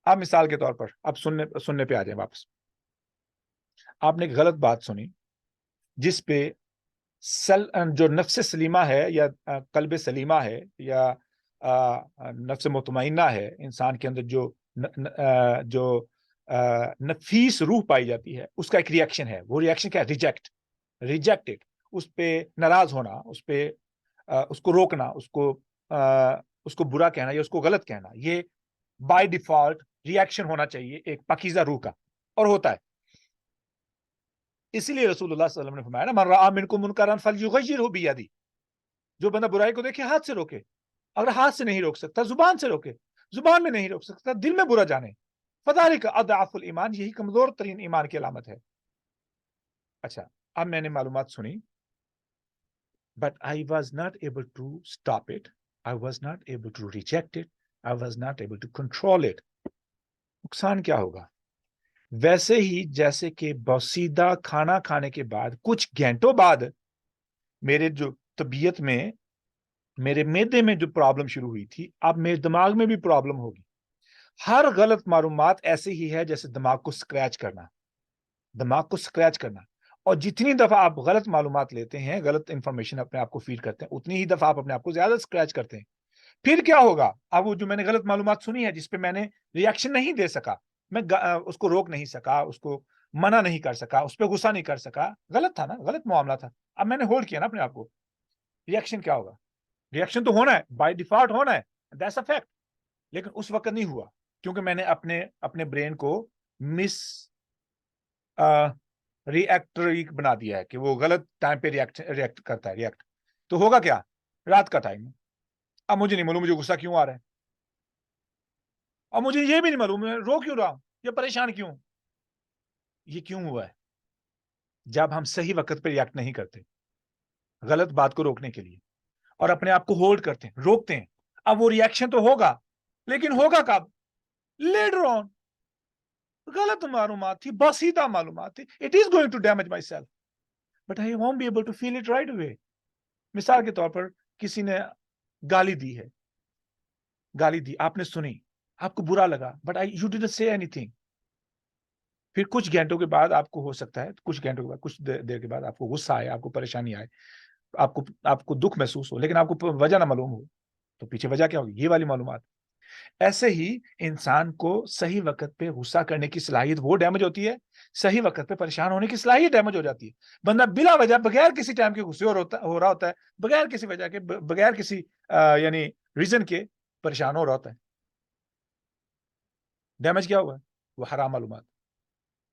آپ مثال کے طور پر اب سننے پہ آ جائیں واپس. آپ نے ایک غلط بات سنی جس پہ جو نفس سلیمہ ہے یا قلب سلیمہ ہے یا نفس مطمئنہ ہے، انسان کے اندر جو نفیس روح پائی جاتی ہے، اس کا ایک ریئیکشن ہے. وہ ریئیکشن کیا ہے؟ ریجیکٹڈ. اس پہ ناراض ہونا، اس کو روکنا، اس کو برا کہنا یا اس کو غلط کہنا، یہ بائی ڈیفالٹ ریئیکشن ہونا چاہیے ایک پاکیزہ روح کا، اور ہوتا ہے. اسی لیے رسول اللہ صلی اللہ علیہ وسلم نے فرمایا نا، من رأى منکم منکرا فلیغیرہ بیدہ. جو بندہ برائی کو دیکھے ہاتھ سے روکے, اگر ہاتھ سے نہیں روک سکتا زبان سے روکے, زبان میں نہیں روک سکتا دل میں برا جانے. فذالک اضعف الایمان, یہی کمزور ترین ایمان کی علامت ہے. اچھا, اب میں نے معلومات سنی, but I was not able to stop it. I was not able to reject it. I was not able to control it. نقصان کیا ہوگا؟ ویسے ہی جیسے کہ بوسیدہ کھانا کھانے کے بعد کچھ گھنٹوں بعد میرے جو طبیعت میں, میرے معدے میں جو پرابلم شروع ہوئی تھی, اب میرے دماغ میں بھی پرابلم ہوگی. ہر غلط معلومات ایسے ہی ہے جیسے دماغ کو سکریچ کرنا, دماغ کو سکریچ کرنا. اور جتنی دفعہ آپ غلط معلومات لیتے ہیں, غلط انفارمیشن اپنے آپ کو فیڈ کرتے ہیں, اتنی ہی دفعہ آپ اپنے آپ کو زیادہ سکریچ کرتے ہیں. پھر کیا ہوگا؟ اب وہ جو میں نے غلط معلومات سنی ہے جس پہ میں نے ریئیکشن نہیں دے سکا, میں اس کو روک نہیں سکا, اس کو منع نہیں کر سکا, اس پہ غصہ نہیں کر سکا, غلط تھا نا, غلط معاملہ تھا. اب میں نے ہولڈ کیا نا اپنے آپ کو, ریئیکشن کیا ہوگا؟ ریئیکشن تو ہونا ہے, بائی ڈیفالٹ ہونا ہے, دیٹس اے فیکٹ. لیکن اس وقت نہیں ہوا کیونکہ میں نے اپنے برین کو مس ری ایکٹری بنا دیا ہے کہ وہ غلط ٹائم پہ ریئیکٹ کرتا ہے. ریئیکٹ تو ہوگا کیا؟ رات کا ٹائم ہے, اب مجھے نہیں معلوم مجھے غصہ کیوں آ رہا ہے, اور مجھے یہ بھی نہیں معلوم میں رو کیوں رہا ہوں, یہ پریشان کیوں, یہ کیوں ہوا ہے؟ جب ہم صحیح وقت پہ ریئیکٹ نہیں کرتے غلط بات کو روکنے کے لیے, اور اپنے آپ کو ہولڈ کرتے ہیں, روکتے ہیں. اب وہ ریئیکشن تو ہوگا, لیکن ہوگا کب؟ Later on. غلط معلومات تھی, بسیطہ معلومات تھی. It is going to damage myself, but I won't be able to feel it right away. مثال کے طور پر کسی نے گالی دی ہے, گالی دی, آپ نے سنی, آپ کو برا لگا, but you didn't say anything. پھر کچھ گھنٹوں کے بعد آپ کو ہو سکتا ہے, کچھ گھنٹوں کے بعد, کچھ دیر کے بعد آپ کو غصہ آئے, آپ کو پریشانی آئے, آپ کو دکھ محسوس ہو, لیکن آپ کو وجہ نہ معلوم ہو. تو پیچھے وجہ کیا ہوگی؟ یہ والی معلومات. ایسے ہی انسان کو صحیح وقت پہ غصہ کرنے کی صلاحیت وہ ڈیمیج ہوتی ہے, صحیح وقت پہ پریشان ہونے کی صلاحیت ڈیمیج ہو جاتی ہے. بندہ بلا وجہ بغیر کسی ٹائم کے غصے ہو رہا ہوتا ہے, بغیر کسی وجہ کے, بغیر کسی یعنی ریزن کے پریشان ہو رہا ہوتا ہے. ڈیمیج کیا ہوا ہے؟ وہ حرام معلومات,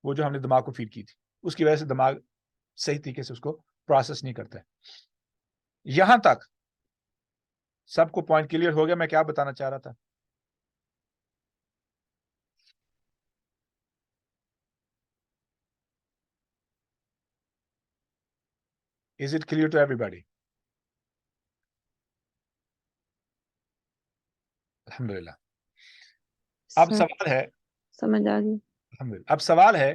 وہ جو ہم نے دماغ کو فیڈ کی تھی, اس کی وجہ سے دماغ صحیح طریقے سے اس کو پروسیس نہیں کرتا ہے. یہاں تک سب کو پوائنٹ کلیئر ہو گیا میں کیا بتانا چاہ رہا تھا؟ Is it clear to everybody? الحمدللہ. اب سر سوال ہے, سمجھ آ گئی. الحمدللہ, اب سوال ہے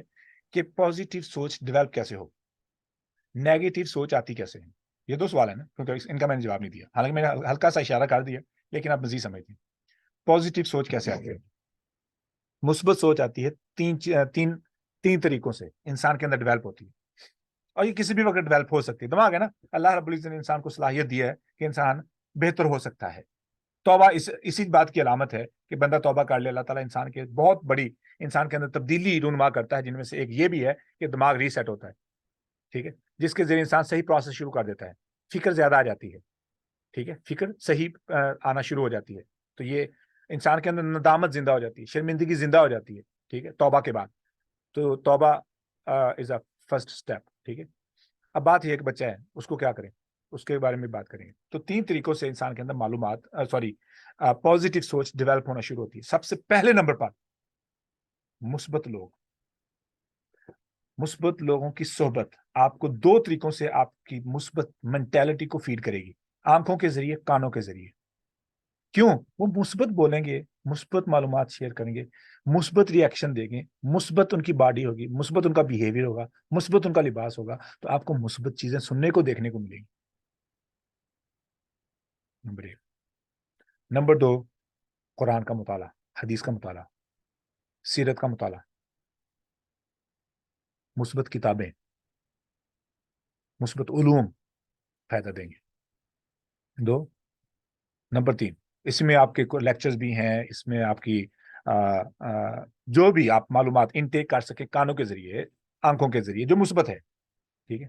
کہ پازیٹیو سوچ ڈیولپ کیسے ہو, نیگیٹو سوچ آتی کیسے ہے؟ یہ دو سوال ہے نا, کیونکہ ان کا میں نے جواب نہیں دیا, حالانکہ میں نے ہلکا سا اشارہ کر دیا, لیکن آپ مزید سمجھتے ہیں. پازیٹیو سوچ کیسے آتی ہے؟ مثبت سوچ آتی ہے تین طریقوں سے انسان کے اندر ڈیولپ ہوتی ہے, اور یہ کسی بھی وقت ڈیولپ ہو سکتی ہے. دماغ ہے نا, اللہ رب العزت نے انسان کو صلاحیت دی ہے کہ انسان بہتر ہو سکتا ہے. توبہ اسی بات کی علامت ہے کہ بندہ توبہ کر لے, اللہ تعالیٰ انسان کے بہت بڑی انسان کے اندر تبدیلی رونما کرتا ہے, جن میں سے ایک یہ بھی ہے کہ دماغ ریسیٹ ہوتا ہے, ٹھیک ہے, جس کے ذریعے انسان صحیح پروسیس شروع کر دیتا ہے. فکر زیادہ آ جاتی ہے, ٹھیک ہے, فکر صحیح آنا شروع ہو جاتی ہے. تو یہ انسان کے اندر ندامت زندہ ہو جاتی ہے, شرمندگی زندہ ہو جاتی ہے, ٹھیک ہے, توبہ کے بعد. تو توبہ از اے فرسٹ اسٹیپ, ٹھیک ہے. اب بات یہ ہے کہ بچہ ہے, اس کو کیا کریں, اس کے بارے میں بات کریں گے. تو 3 طریقوں سے انسان کے اندر معلومات پازیٹیو سوچ ڈیولپ ہونا شروع ہوتی ہے. سب سے پہلے نمبر پر مثبت لوگ, مثبت لوگوں کی صحبت آپ کو 2 طریقوں سے آپ کی مثبت مینٹیلٹی کو فیڈ کرے گی, آنکھوں کے ذریعے, کانوں کے ذریعے. کیوں؟ وہ مثبت بولیں گے, مثبت معلومات شیئر کریں گے, مثبت ریئیکشن دیں گے, مثبت ان کی باڈی ہوگی, مثبت ان کا بیہیویئر ہوگا, مثبت ان کا لباس ہوگا, تو آپ کو مثبت چیزیں سننے کو دیکھنے کو ملیں گی. نمبر 1. نمبر 2, قرآن کا مطالعہ, حدیث کا مطالعہ, سیرت کا مطالعہ, مثبت کتابیں, مثبت علوم فائدہ دیں گے. 2. نمبر 3, اس میں آپ کے لیکچرز بھی ہیں, اس میں آپ کی جو بھی آپ معلومات انٹیک کر سکے کانوں کے ذریعے, آنکھوں کے ذریعے, جو مثبت ہے, ٹھیک ہے.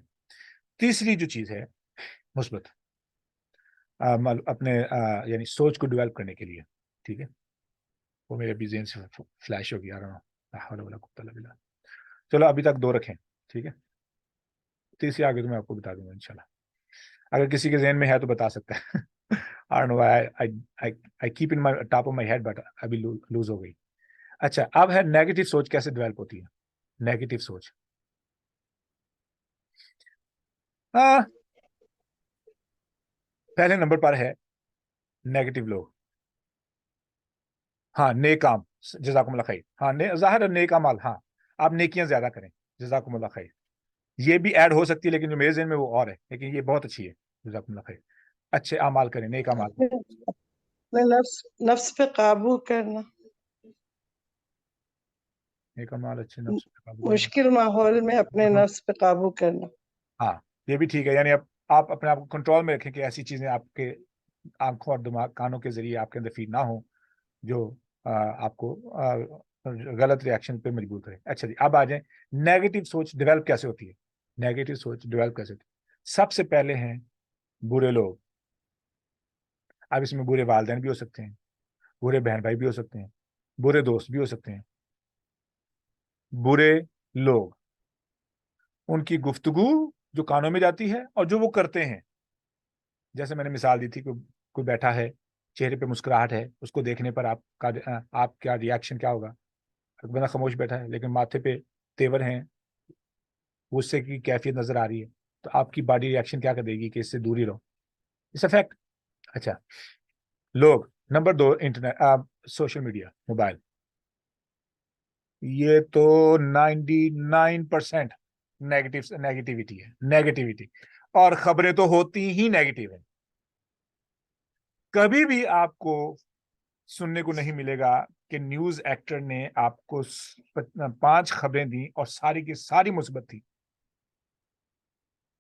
تیسری جو چیز ہے مثبت اپنے یعنی سوچ کو ڈیولپ کرنے کے لیے, ٹھیک ہے, وہ میرے بھی ذہن سے فلیش ہو گیا. چلو ابھی تک 2 رکھیں, ٹھیک ہے, تیسری آگے تو میں آپ کو بتا دوں گا انشاءاللہ. اگر کسی کے ذہن میں ہے تو بتا سکتا ہے. I don't know why I keep in my top of my head but ابھی لوز ہو گئی. اچھا اب ہے نیگیٹو سوچ کیسے ڈیولپ ہوتی ہے. نیگیٹو سوچ پہلے نمبر پر ہے نیگیٹو لوگ. ہاں نیک کام, جزاکم اللہ خیر. ہاں ظاہر ہے نیک اعمال, ہاں آپ نیکیاں زیادہ کریں, جزاکم اللہ خیر. یہ بھی ایڈ ہو سکتی ہے لیکن جو میرے ذہن میں وہ اور ہے, لیکن یہ بہت اچھی ہے, جزاکم اللہ خیر. اچھے اعمال کریں, نیک اعمال. اپنے نفس پہ قابو کرنا, نیک اعمال اچھے نفس پہ قابو کرنا. مشکل ماحول میں اپنے نفس پہ قابو کرنا. ہاں یہ بھی ٹھیک ہے, یعنی اب آپ اپنے آپ کو کنٹرول میں رکھیں کہ ایسی چیزیں آپ کے آنکھوں اور دماغ کانوں کے ذریعے آپ کے اندر فیڈ نہ ہوں جو آپ کو غلط ریاکشن پہ مجبور کرے. اچھا جی اب آ جائیں نیگیٹو سوچ ڈیولپ کیسے ہوتی ہے. نیگیٹو سوچ ڈیولپ کیسے ہوتی ہے. سب سے پہلے ہیں برے لوگ. اب اس میں برے والدین بھی ہو سکتے ہیں, برے بہن بھائی بھی ہو سکتے ہیں, برے دوست بھی ہو سکتے ہیں. برے لوگ, ان کی گفتگو جو کانوں میں جاتی ہے اور جو وہ کرتے ہیں. جیسے میں نے مثال دی تھی کہ کوئی بیٹھا ہے, چہرے پہ مسکراہٹ ہے, اس کو دیکھنے پر آپ کا ریاکشن کیا ہوگا. بندہ خاموش بیٹھا ہے لیکن ماتھے پہ تیور ہیں, غصے کی کیفیت نظر آ رہی ہے, تو آپ کی باڈی ریاکشن کیا کر دے گی کہ اس سے دور ہی رہو. اس افیکٹ. اچھا لوگ. Number 2 internet, social media, mobile. یہ تو 99% نیگیٹیوٹی ہے. نیگیٹیوٹی اور خبریں تو ہوتی ہی نیگیٹو ہیں. کبھی بھی آپ کو سننے کو نہیں ملے گا کہ نیوز ایکٹر نے آپ کو 5 خبریں دی اور ساری کی ساری مثبت تھی.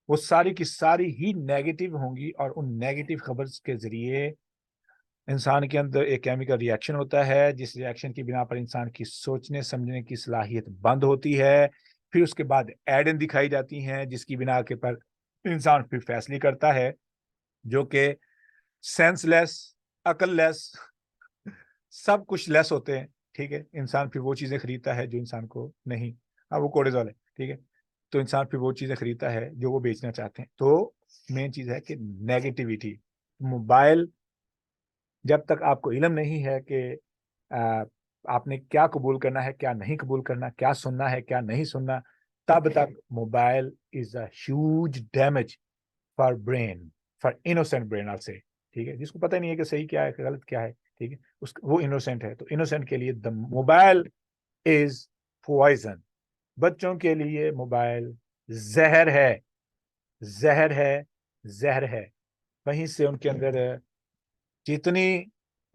وہ ساری کی ساری ہی نیگیٹو ہوں گی, اور ان نیگیٹو خبر کے ذریعے انسان کے اندر ایک کیمیکل ری ایکشن ہوتا ہے, جس ری ایکشن کی بنا پر انسان کی سوچنے سمجھنے کی صلاحیت بند ہوتی ہے. پھر اس کے بعد ایڈن دکھائی جاتی ہیں جس کی بنا کے پر انسان پھر فیصلے کرتا ہے جو کہ سینس لیس, عقل لیس, سب کچھ لیس ہوتے ہیں. ٹھیک ہے, انسان پھر وہ چیزیں خریدتا ہے جو انسان کو نہیں, وہ کورٹیزول ہے. ٹھیک ہے, تو انسان پھر وہ چیزیں خریدتا ہے جو وہ بیچنا چاہتے ہیں. تو مین چیز ہے کہ نیگیٹیوٹی. موبائل جب تک آپ کو علم نہیں ہے کہ آپ نے کیا قبول کرنا ہے, کیا نہیں قبول کرنا, کیا سننا ہے, کیا نہیں سننا, تب تک mobile is a huge damage for brain, for innocent brain all سے. ٹھیک ہے, جس کو پتہ نہیں ہے کہ صحیح کیا ہے غلط کیا ہے. ٹھیک ہے, وہ انوسینٹ ہے. تو انوسینٹ کے لیے دا موبائل از پوائزن. بچوں کے لیے موبائل زہر ہے, زہر ہے, زہر ہے. وہیں سے ان کے اندر جتنی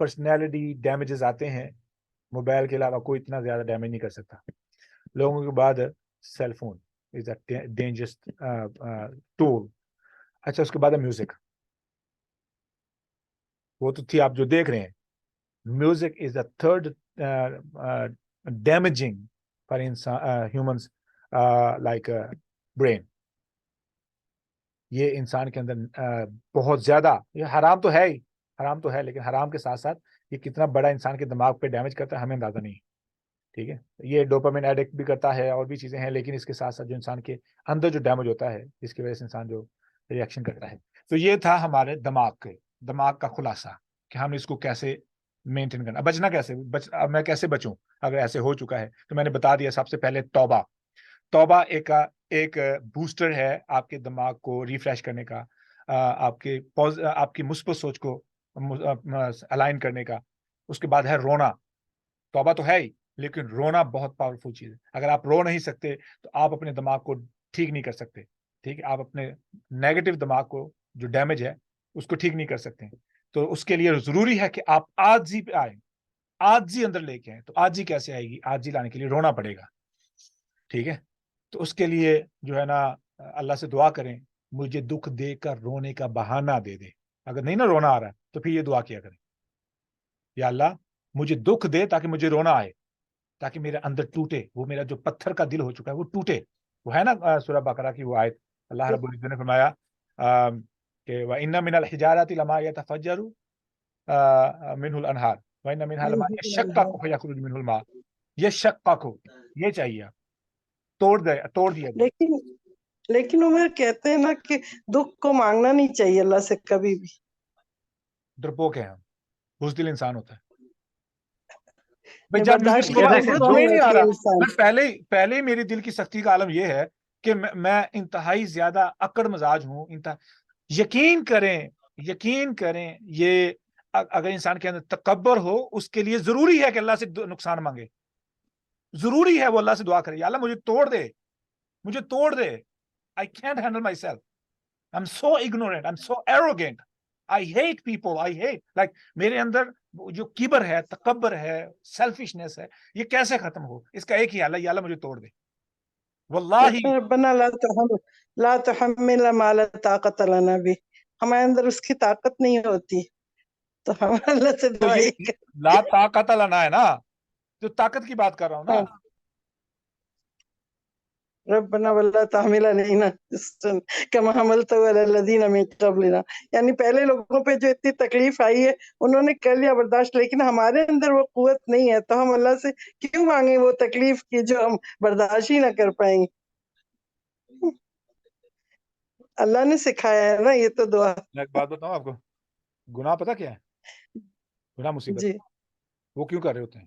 پرسنالٹی ڈیمیجز آتے ہیں, موبائل کے علاوہ کوئی اتنا زیادہ ڈیمیج نہیں کر سکتا. لوگوں کے بعد cell phone is a dangerous tool. اچھا اس کے بعد میوزک. وہ تو تھی آپ جو دیکھ رہے ہیں. Music is the third damaging for humans like brain. یہ انسان کے اندر بہت زیادہ, یہ حرام تو ہے ہی, حرام تو ہے, لیکن حرام کے ساتھ ساتھ یہ کتنا بڑا انسان کے دماغ پہ ڈیمیج کرتا ہے ہمیں اندازہ نہیں. ٹھیک ہے, یہ ڈوپامین ایڈکٹ بھی کرتا ہے اور بھی چیزیں ہیں, لیکن اس کے ساتھ ساتھ جو انسان کے اندر جو ڈیمیج ہوتا ہے جس کی وجہ سے انسان جو ریئیکشن کرتا ہے. تو یہ تھا ہمارے دماغ کا خلاصہ کہ ہم اس کو کیسے مینٹین کرنا. بچنا کیسے, اب میں کیسے بچوں اگر ایسے ہو چکا ہے. تو میں نے بتا دیا, سب سے پہلے توبہ. توبہ ایک بوسٹر ہے آپ کے دماغ کو ریفریش کرنے کا, آپ کی مثبت سوچ کو الائن کرنے کا. اس کے بعد ہے رونا. توبہ تو ہے ہی, لیکن رونا بہت پاورفل چیز ہے. اگر آپ رو نہیں سکتے تو آپ اپنے دماغ کو ٹھیک نہیں کر سکتے. ٹھیک ہے, آپ اپنے نیگیٹو دماغ کو جو ڈیمیج ہے اس کو ٹھیک نہیں کر سکتے. تو اس کے لیے ضروری ہے کہ آپ آجزی پہ آئیں, آجزی اندر لے کے آئیں. تو آجزی کیسے آئے گی؟ آجزی لانے کے لیے رونا پڑے گا. ٹھیک ہے, تو اس کے لیے جو ہے نا اللہ سے دعا کریں, مجھے دکھ دے کر رونے کا بہانہ دے دے. اگر نہیں نا رونا آ رہا ہے تو پھر یہ دعا کیا کریں, یا اللہ مجھے دکھ دے تاکہ مجھے رونا آئے, تاکہ میرے اندر ٹوٹے, وہ میرا جو پتھر کا دل ہو چکا ہے وہ ٹوٹے. وہ ہے نا سورہ بقرہ کی وہ آیت, اللہ رب العزت نے فرمایا کہ وَإِنَّ مِنَ الْحِجَارَةِ لَمَا يَتَفَجَّرُ مِنْهُ الْأَنْهَارُ وَإِنَّ مِنْهَا لَمَا يَشَّقَّقُ فَيَخْرُجُ مِنْهُ الْمَاءُ. یہ شقق ہو, یہ چاہیے, توڑ دیا. لیکن لیکن عمر کہتے ہیں نا کہ دکھ کو مانگنا نہیں چاہیے اللہ سے کبھی بھی. ڈرپوک ہیں ہم, بزدل انسان ہوتا ہے بھائی. جب مجھے برداشت صبح کرنے کی اٹھنا نہیں آ ہوتی ہے رہا, انسان. میں پہلے ہی میری دل کی سختی کا عالم یہ ہے کہ میں انتہائی زیادہ اکڑ مزاج ہوں. یقین کریں یہ اگر انسان کے اندر تکبر ہو, اس کے لیے ضروری ہے کہ اللہ سے نقصان مانگے, ضروری ہے وہ اللہ سے دعا کرے, یا اللہ مجھے توڑ دے. I can't handle myself. I'm so ignorant. I'm so arrogant. I hate people. Like میرے اندر جو کبر ہے, تکبر ہے, سیلفشنس ہے, یہ کیسے ختم ہو؟ اس کا ایک ہی حل ہے, یا اللہ مجھے توڑ دے. واللہ ربنا لا تحمل ما لا طاقت لنا به. ہمارے اندر اس کی طاقت نہیں ہوتی تو ہم اللہ سے تو دعا یہ ہی کریں. لا طاقت لنا ہے نا, جو طاقت کی بات کر رہا ہوں نا. ربنا ولا تحمل علينا كما حملته على الذين من قبلنا. یعنی پہلے لوگوں پہ جو اتنی تکلیف آئی ہے انہوں نے کر لیا برداشت, لیکن ہمارے اندر وہ قوت نہیں ہے تو ہم اللہ سے کیوں مانگیں وہ تکلیف کی جو ہم برداشت ہی نہ کر پائیں گے. اللہ نے سکھایا ہے نا یہ تو دعا. میں ایک بات بتاؤں آپ کو, گناہ پتہ کیا ہے؟ گناہ مصیبت جی وہ کیوں کر رہے ہوتے ہیں؟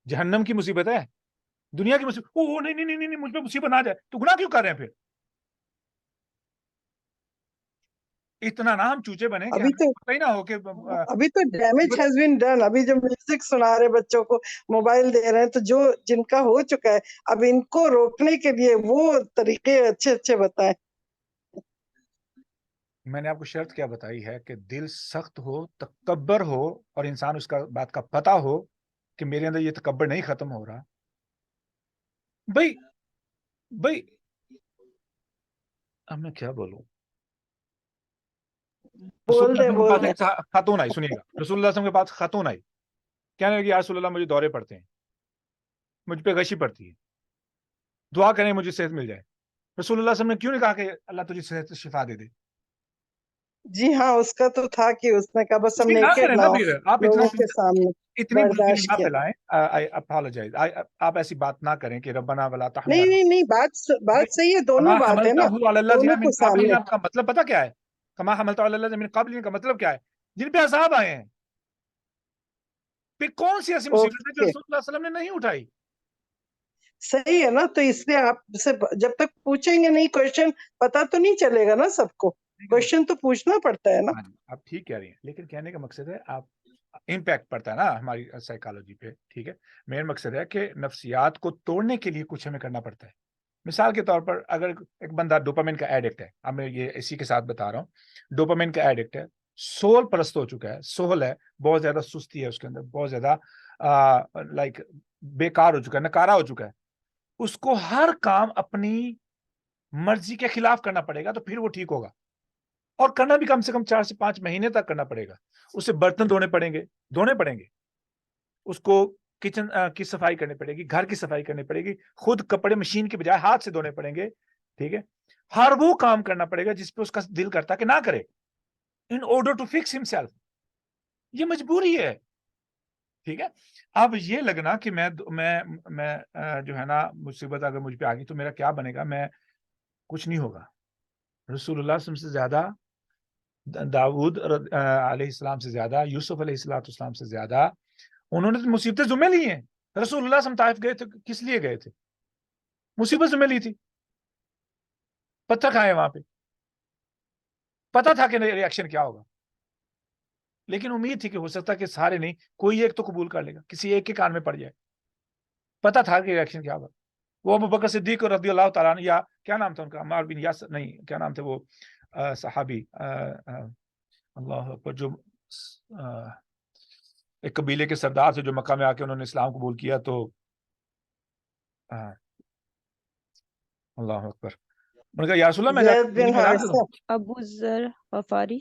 جہنم کی مصیبت ہے, دنیا کی مصیبت. او نہیں مجھ پہ مصیبت نہ جائے, تو گناہ کیوں کر رہے ہیں پھر؟ اتنا نہ ہم چوچے بنے کہ ابھی ہمیں پتہ ہی نہ ہو کہ تو ڈیمیج ہیز بین ڈن. ابھی جو میوزک سنا رہے بچوں کو, موبائل دے رہے ہیں, تو جو جن کا ہو چکا ہے اب ان کو روکنے کے لیے وہ طریقے اچھے بتائیں. میں نے آپ کو شرط کیا بتائی ہے کہ دل سخت ہو, تکبر ہو, اور انسان اس کا بات کا پتہ ہو کہ میرے اندر یہ تکبر نہیں ختم ہو رہا. بھائی اب میں کیا بولوں؟ رسول اللہ بول کے دیں. پاس ایک خاتون آئی, سنیے گا. رسول اللہ صلی اللہ علیہ وسلم کے پاس خاتون آئی, کہنے لگی یا رسول اللہ مجھے دورے پڑتے ہیں, مجھ پہ غشی پڑتی ہے, دعا کریں مجھے صحت مل جائے. رسول اللہ صلی اللہ علیہ وسلم نے کیوں نہیں کہا کہ اللہ تجھے صحت شفا دے دے؟ جی ہاں, اس کا تو تھا کہ اس نے کہا بس ہم نہ نیکڈ کریں نہ نا ہو پھر. آپ لوگوں کے سامنے. اتنی بزدلی برداشت نہ کیا. پھیلائیں. I apologize. آپ ایسی بات نہ کریں کہ ربنا ولا تحمل. نہیں بات صحیح ہے, دونوں کما بات ہے نا, حملتہ علی الذین دونوں من کو سامنے. قبلنا کا مطلب پتہ کیا ہے؟ کما حملتہ علی الذین من قبلنا کا مطلب کیا ہے؟ جن پہ عذاب آئے ہیں. پھر کون سی ایسی مصیبت ہے جو اوکے رسول اللہ صلی اللہ علیہ وسلم نے نہیں اٹھائی؟ صحیح ہے نا, تو اس لیے آپ سے جب تک پوچھیں گے نہیں کوشچن پتا تو نہیں چلے گا نا سب کو. کوشچن تو پوچھنا پڑتا ہے نا. آپ ٹھیک کہہ رہی ہیں, لیکن کہنے کا مقصد ہے آپ امپیکٹ پڑتا ہے نا ہماری سائیکالوجی پہ. ٹھیک ہے, میرا مقصد ہے کہ نفسیات کو توڑنے کے لیے کچھ ہمیں کرنا پڑتا ہے. مثال کے طور پر اگر ایک بندہ ڈوپامین کا ایڈکٹ ہے, اب میں یہ اسی کے ساتھ بتا رہا ہوں, ڈوپامین کا ایڈکٹ ہے, سول پرست ہو چکا ہے, سول ہے, بہت زیادہ سستی ہے اس کے اندر, بہت زیادہ لائک بیکار ہو چکا ہے, نکارا ہو چکا ہے. اس کو ہر کام اپنی مرضی کے خلاف کرنا پڑے گا تو پھر وہ ٹھیک ہوگا, اور کرنا بھی کم سے کم 4 سے 5 مہینے تک کرنا پڑے گا. اسے برتن دھونے پڑیں گے, اس کو کچن کی صفائی کرنی پڑے گی, گھر کی صفائی کرنی پڑے گی, خود کپڑے مشین کے بجائے ہاتھ سے دھونے پڑیں گے. ٹھیک ہے, ہر وہ کام کرنا پڑے گا جس پہ اس کا دل کرتا کہ نہ کرے, in order to fix himself. یہ مجبوری ہے. ٹھیک ہے, اب یہ لگنا کہ میں جو ہے نا مصیبت اگر مجھ پہ آ گئی تو میرا کیا بنے گا, میں کچھ نہیں ہوگا. رسول اللہ صلی اللہ علیہ وسلم سے زیادہ, داؤد علیہ السلام سے زیادہ, یوسف علیہ السلام سے زیادہ انہوں نے مصیبتیں ذمہ لی ہیں. رسول اللہ صلی اللہ علیہ وسلم طائف گئے تھے, کس لیے گئے تھے؟ مصیبت ذمہ لی تھی. پتھر کھائے وہاں پہ, پتا تھا کہ ریاکشن کیا ہوگا, لیکن امید تھی کہ ہو سکتا کہ سارے نہیں, کوئی ایک تو قبول کر لے گا, کسی ایک کے کان میں پڑ جائے. پتا تھا کہ ریاکشن کیا ہوگا. وہ ابو بکر صدیق رضی اللہ تعالیٰ عنہ, یا کیا نام تھا ان کا, عمار بن یاسر نہیں, کیا نام تھے وہ صحابی, اللہ اکبر, جو ایک قبیلے کے سردار سے جو مکہ میں آ کے انہوں نے اسلام قبول کیا, تو اللہ اکبر, انہوں نے کہا یا رسول اللہ میں زید بن حارثہ, ابو ذر غفاری.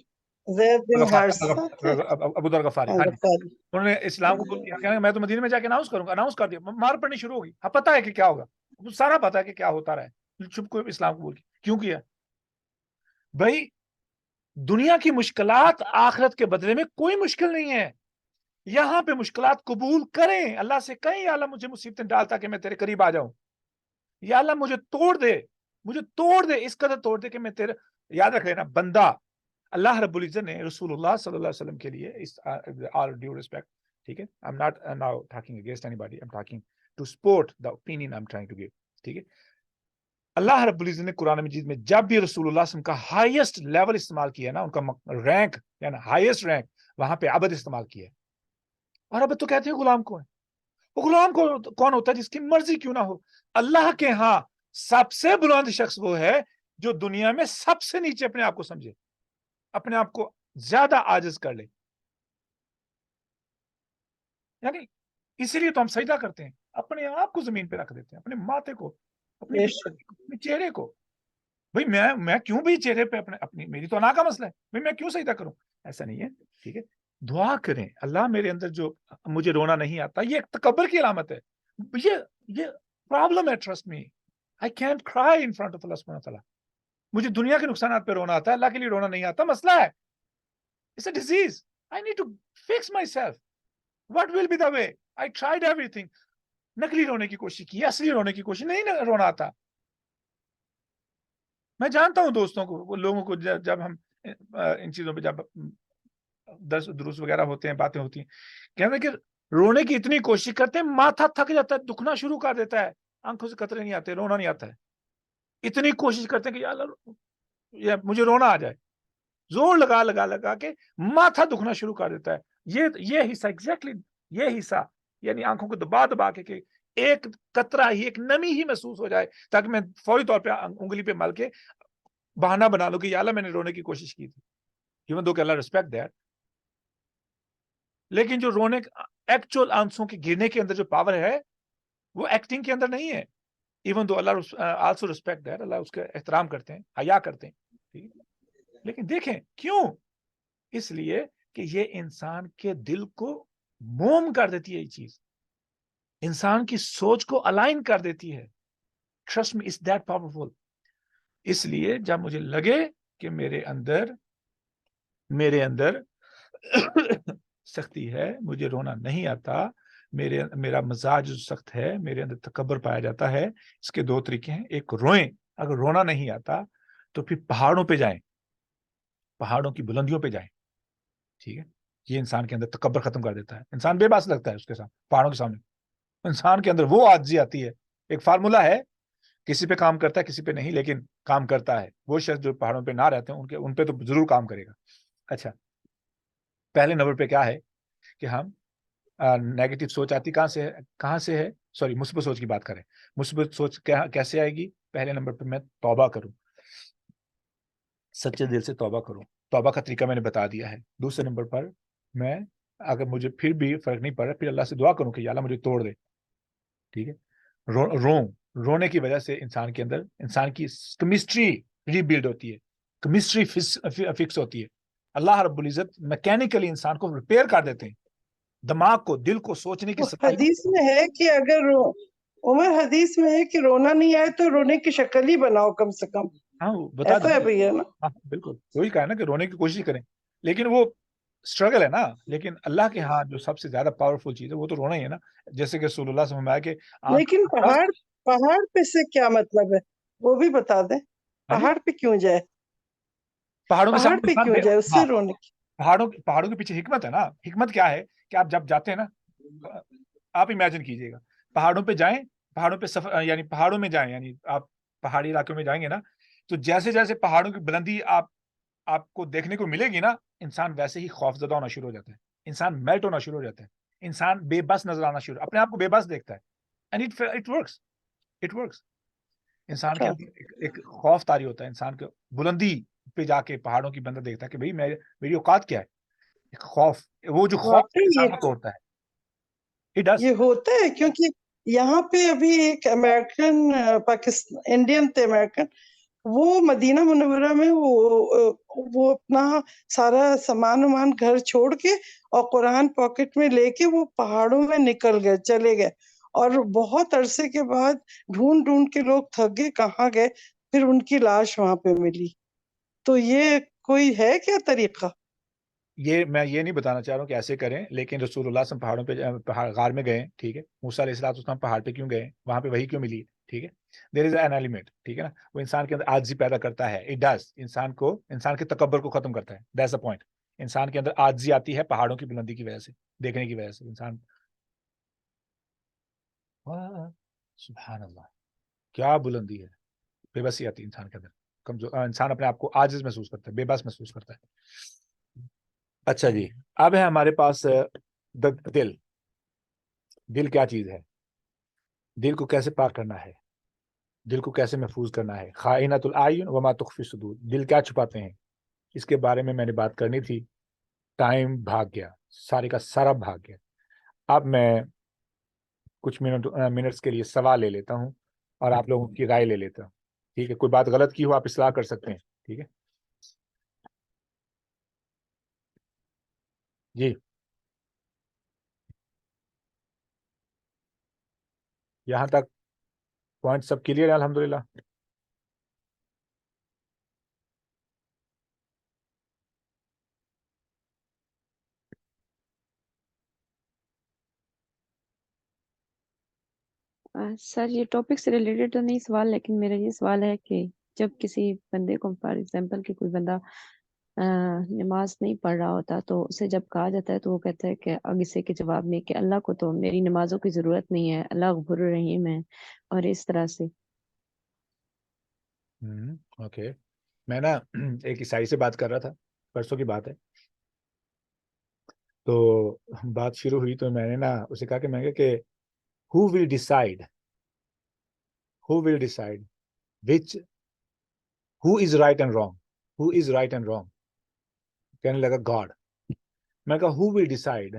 زید بن حارثہ, ابو ذر غفاری. ہاں جی, انہوں نے اسلام قبول کیا, کہنے میں تو مدینے میں جا کے اناؤنس کروں گا. اناؤنس کر دیا, مار پڑنی شروع ہوگی. اب پتہ ہے کہ کیا ہوگا, سارا پتہ ہے کہ کیا ہوتا رہا ہے, چھپ کو اسلام قبول کیا. کیوں کیا بھائی؟ دنیا کی مشکلات آخرت کے بدلے میں کوئی مشکل نہیں ہے. یہاں پہ مشکلات قبول کریں, اللہ سے کہیں یا اللہ مجھے مصیبتیں ڈال تاکہ میں تیرے قریب آ جاؤں. یا اللہ مجھے توڑ دے اس قدر توڑ دے کہ میں تیرے, یاد رکھ لینا بندہ, اللہ رب العزت نے رسول اللہ صلی اللہ علیہ وسلم کے لیے, اس all due respect, ٹھیک ہے, I'm not now talking against anybody, I'm talking to support the opinion I'm trying to give, ٹھیک ہے. اللہ رب العزت نے قرآن مجید میں جب بھی رسول اللہ صلی اللہ علیہ وسلم کا ہائیسٹ لیول استعمال کیا نا, ان کا رینک یعنی ہائیسٹ رینک, وہاں پہ عبد استعمال کیا. اور عبد تو کہتے ہیں غلام کو ہے. وہ غلام کون ہوتا ہے؟ جس کی مرضی کیوں نہ ہو. اللہ کے ہاں سب سے بلند شخص وہ ہے جو دنیا میں سب سے نیچے اپنے آپ کو سمجھے, اپنے آپ کو زیادہ عاجز کر لے. یعنی اسی لیے تو ہم سجدہ کرتے ہیں, اپنے آپ کو زمین پہ رکھ دیتے ہیں, اپنے ماتھے کو, اپنے چہرے کو. بھائی میں کیوں بھی چہرے پہ اپنی میری تو انا کا مسئلہ ہے, بھائی میں کیوں سجدہ کروں؟ ایسا نہیں ہے, ٹھیک ہے. دعا کریں, اللہ میرے اندر جو مجھے رونا نہیں آتا, یہ ایک تکبر کی علامت ہے, یہ پرابلم ہے. Trust me, I can't cry in front of Allah subhanahu wa ta'ala. مجھے دنیا کے نقصانات پہ رونا آتا ہے, اللہ کے لیے رونا نہیں آتا. مسئلہ ہے, it's a disease. I need to fix myself. What will be the way? I tried everything. نقلی رونے کی کوشش کی, اصلی رونے کی کوشش نہیں, رونا آتا. میں جانتا ہوں دوستوں کو, وہ لوگوں کو جب ہم ان چیزوں پہ جب دروس وغیرہ ہوتے ہیں, باتیں ہوتی ہیں, کہتے ہیں کہ رونے کی اتنی کوشش کرتے ہیں, ماتھا تھک جاتا ہے, دکھنا شروع کر دیتا ہے, آنکھوں سے قطرے نہیں آتے, رونا نہیں آتا ہے. اتنی کوشش کرتے ہیں کہ یا اللہ مجھے رونا آ جائے, زور لگا کے ماتھا دکھنا شروع کر دیتا ہے. یہ حصہ ایگزیکٹلی یہ حصہ, یعنی آنکھوں کو دبا کے کہ ایک قطرہ ہی, ایک نمی ہی محسوس ہو جائے, تاکہ میں فوری طور پہ انگلی پہ مل کے بہانہ بنا لوں کہ یا اللہ میں نے رونے کی کوشش کی تھی. ایون دو کہ اللہ ریسپیکٹ دیٹ. لیکن جو رونے ایکچوئل آنسوں کے گرنے کے اندر جو پاور ہے, وہ ایکٹنگ کے اندر نہیں ہے. Even though Allah also respect that, Allah اس کا احترام کرتے ہیں, حیا کرتے ہیں. لیکن دیکھیں کیوں, اس لیے کہ یہ انسان کے دل کو موم کر دیتی ہے, یہ چیز انسان کی سوچ کو الائن کر دیتی ہے. Trust me, it's that powerful. اس لیے جب مجھے لگے کہ میرے اندر سختی ہے, مجھے رونا نہیں آتا, میرا مزاج سخت ہے, میرے اندر تکبر پایا جاتا ہے, اس کے دو طریقے ہیں. ایک روئیں, اگر رونا نہیں آتا تو پھر پہاڑوں پہ جائیں, پہاڑوں کی بلندیوں پہ جائیں, ٹھیک ہے. یہ انسان کے اندر تکبر ختم کر دیتا ہے. انسان بے بس لگتا ہے اس کے سامنے, پہاڑوں کے سامنے. انسان کے اندر وہ عاجزی آتی ہے. ایک فارمولا ہے, کسی پہ کام کرتا ہے کسی پہ نہیں, لیکن کام کرتا ہے. وہ شخص جو پہاڑوں پہ نہ رہتے ہیں ان پہ تو ضرور کام کرے گا. اچھا, پہلے نمبر پہ کیا ہے کہ ہم نیگیٹو سوچ آتی کہاں سے ہے, سوری مثبت سوچ کی بات کریں. مثبت سوچ کیسے آئے گی؟ پہلے نمبر پہ میں توبہ کروں, سچے دل سے توبہ کروں. توبہ کا طریقہ میں نے بتا دیا ہے. دوسرے نمبر پر میں اگر مجھے پھر بھی فرق نہیں پڑ رہا, پھر اللہ سے دعا کروں کہ یا اللہ مجھے توڑ دے, ٹھیک ہے. رونے کی وجہ سے انسان کے اندر انسان کی کیمسٹری ری بلڈ ہوتی ہے, کیمسٹری فکس ہوتی ہے. اللہ رب العزت میکینیکلی انسان کو ریپیئر کر دیتے ہیں, دماغ کو, دل کو سوچنے کی صلاحیت. حدیث میں ہے کہ اگر عمر حدیث میں ہے کہ رونا نہیں آئے تو رونے کی شکل ہی بناؤ کم سے کم. ہاں بتا ایسا ہے بھیا نا, ہاں بالکل وہی کہا نا کہ رونے کی کوشش کریں, لیکن وہ اسٹرگل ہے نا. لیکن اللہ کے ہاں جو سب سے زیادہ پاورفل چیز ہے وہ تو رونا ہی ہے نا. جیسے کہ رسول اللہ صلی اللہ علیہ وسلم کہ لیکن پہاڑ پہ سے کیا مطلب ہے وہ بھی بتا دیں. پہاڑ پہ کیوں جائے, پہاڑوں پہ کیوں جائے, اس سے رونے کی. پہاڑوں کے پیچھے حکمت ہے نا. حکمت کیا ہے کہ آپ جب جاتے ہیں نا, آپ امیجن کیجئے گا, پہاڑوں پہ جائیں, پہاڑوں پہ سفر یعنی پہاڑوں میں جائیں, یعنی آپ پہاڑی علاقوں میں جائیں گے نا, تو جیسے جیسے پہاڑوں کی بلندی آپ کو دیکھنے کو ملے گی نا, انسان ویسے ہی خوف زدہ ہونا شروع ہو جاتا ہے, انسان میلٹ ہونا شروع ہو جاتا ہے, انسان بے بس نظر آنا شروع, اپنے آپ کو بے بس دیکھتا ہے. And it works. انسان کے اندر ایک خوف طاری ہوتا ہے, انسان کے بلندی پہ جا کے پہاڑوں کی بندہ دیکھتا ہے کہ بھئی میری اوقات کیا ہے. ایک خوف, وہ جو خوف انسان کو توڑتا ہے. یہ ہوتا ہے کیونکہ یہاں پہ ابھی ایک امریکن انڈین تھے امریکن, وہ مدینہ منورہ میں وہ اپنا سارا سامان گھر چھوڑ کے اور قرآن پاکٹ میں لے کے وہ پہاڑوں میں نکل گئے, چلے گئے, اور بہت عرصے کے بعد ڈھونڈ کے لوگ تھک گئے کہاں گئے, پھر ان کی لاش وہاں پہ ملی. تو یہ کوئی ہے کیا طریقہ؟ میں یہ نہیں بتانا چاہ رہا ہوں کہ ایسے کریں, لیکن رسول اللہ صلی اللہ علیہ وسلم پہاڑوں پہ غار میں گئے, ٹھیک ہے. موسیٰ علیہ السلام پہاڑ پہ کیوں گئے, وہاں پہ وحی کیوں ملی, ٹھیک ہے. دیر از این ایلیمنٹ, ٹھیک ہے نا, وہ انسان کے اندر عاجزی پیدا کرتا ہے. اٹ ڈز, انسان کے تکبر کو ختم کرتا ہے. That's the point. انسان کے اندر عاجزی آتی ہے پہاڑوں کی بلندی کی وجہ سے, دیکھنے کی وجہ سے. انسان, سبحان اللہ, کیا بلندی ہے. بے بسی آتی ہے انسان کے اندر. کمزور انسان اپنے آپ کو عاجز محسوس کرتا ہے, بے بس محسوس کرتا ہے. اچھا جی, اب ہے ہمارے پاس دل. دل کیا چیز ہے؟ دل کو کیسے پاک کرنا ہے؟ دل کو کیسے محفوظ کرنا ہے؟ خائنۃ الاعین وما تخفی الصدور, دل کیا چھپاتے ہیں, اس کے بارے میں نے بات کرنی تھی. ٹائم بھاگ گیا, سارے کا سارا بھاگ گیا. اب میں کچھ منٹس کے لیے سوال لے لیتا ہوں اور آپ لوگوں کی رائے لے لیتا ہوں. ٹھیک ہے, کوئی بات غلط کی ہو آپ اصلاح کر سکتے ہیں. ٹھیک ہے جی, یہاں تک پوائنٹ سب کلیئر ہے الحمدللہ. سر یہ ٹاپک سے ریلیٹڈ تو نہیں سوال، لیکن میرا یہ سوال ہے کہ جب کسی بندے کو فار ایگزامپل کہ کوئی بندہ نماز نہیں پڑھ رہا ہوتا تو اسے جب کہا جاتا ہے تو وہ کہتا ہے کہ اگسے کے جواب میں کہ اللہ کو تو میری نمازوں کی ضرورت نہیں ہے، اللہ غفور الرحیم ہے، اور اس طرح سے. اوکے, میں نا ایک عیسائی سے بات کر رہا تھا, پرسوں کی بات ہے. تو بات شروع ہوئی تو میں نے نا اسے کہا کہ میں نے کہ who will decide which who is right and wrong. کہنے لگا God. میں کہا who will decide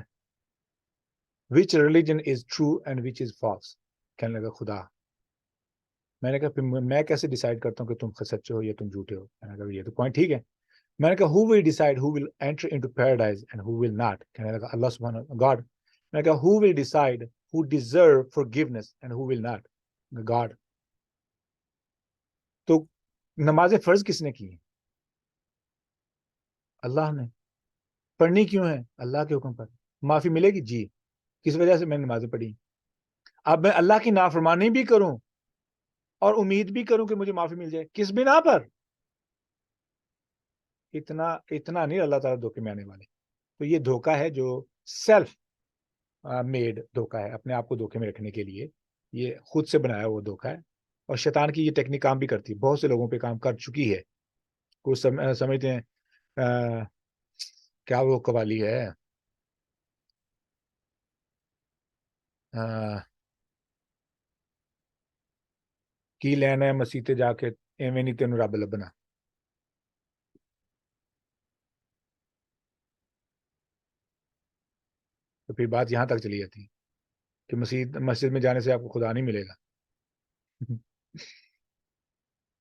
which religion is true and which is false. کہنے لگا خدا. میں نے کہا میں کیسے ڈیسائیڈ کرتا ہوں کہ تم سچے ہو یا تم جھوٹے ہو. میں نے کہا یہ تو پوائنٹ ٹھیک ہے. میں نے کہا who will decide who will enter into paradise and who will not. کہنے لگا اللہ سبحانہ God. میں نے کہا who will decide who deserve forgiveness and who will not. God. تو نماز فرض کس نے کی ہیں؟ اللہ نے. پڑھنی کیوں ہے؟ اللہ کے حکم پر. معافی ملے گی؟ جی. کس وجہ سے میں نے نمازیں پڑھی؟ اب میں اللہ کی نافرمانی بھی کروں اور امید بھی کروں کہ مجھے معافی مل جائے, کس بنا پر؟ اتنا نہیں اللہ تعالیٰ دھوکے میں آنے والے. تو یہ دھوکہ ہے جو سیلف میڈ دھوکہ ہے, اپنے آپ کو دھوکے میں رکھنے کے لیے یہ خود سے بنایا وہ دھوکہ ہے. اور شیطان کی یہ ٹیکنیک کام بھی کرتی ہے, بہت سے لوگوں پہ کام کر چکی ہے. کچھ سمجھتے ہیں کیا وہ قوالی ہے, کی لینا ہے مسیح جا کے ایویں نہیں تینوں رب لبنا. تو پھر بات یہاں تک چلی جاتی ہے کہ مسجد میں جانے سے آپ کو خدا نہیں ملے گا.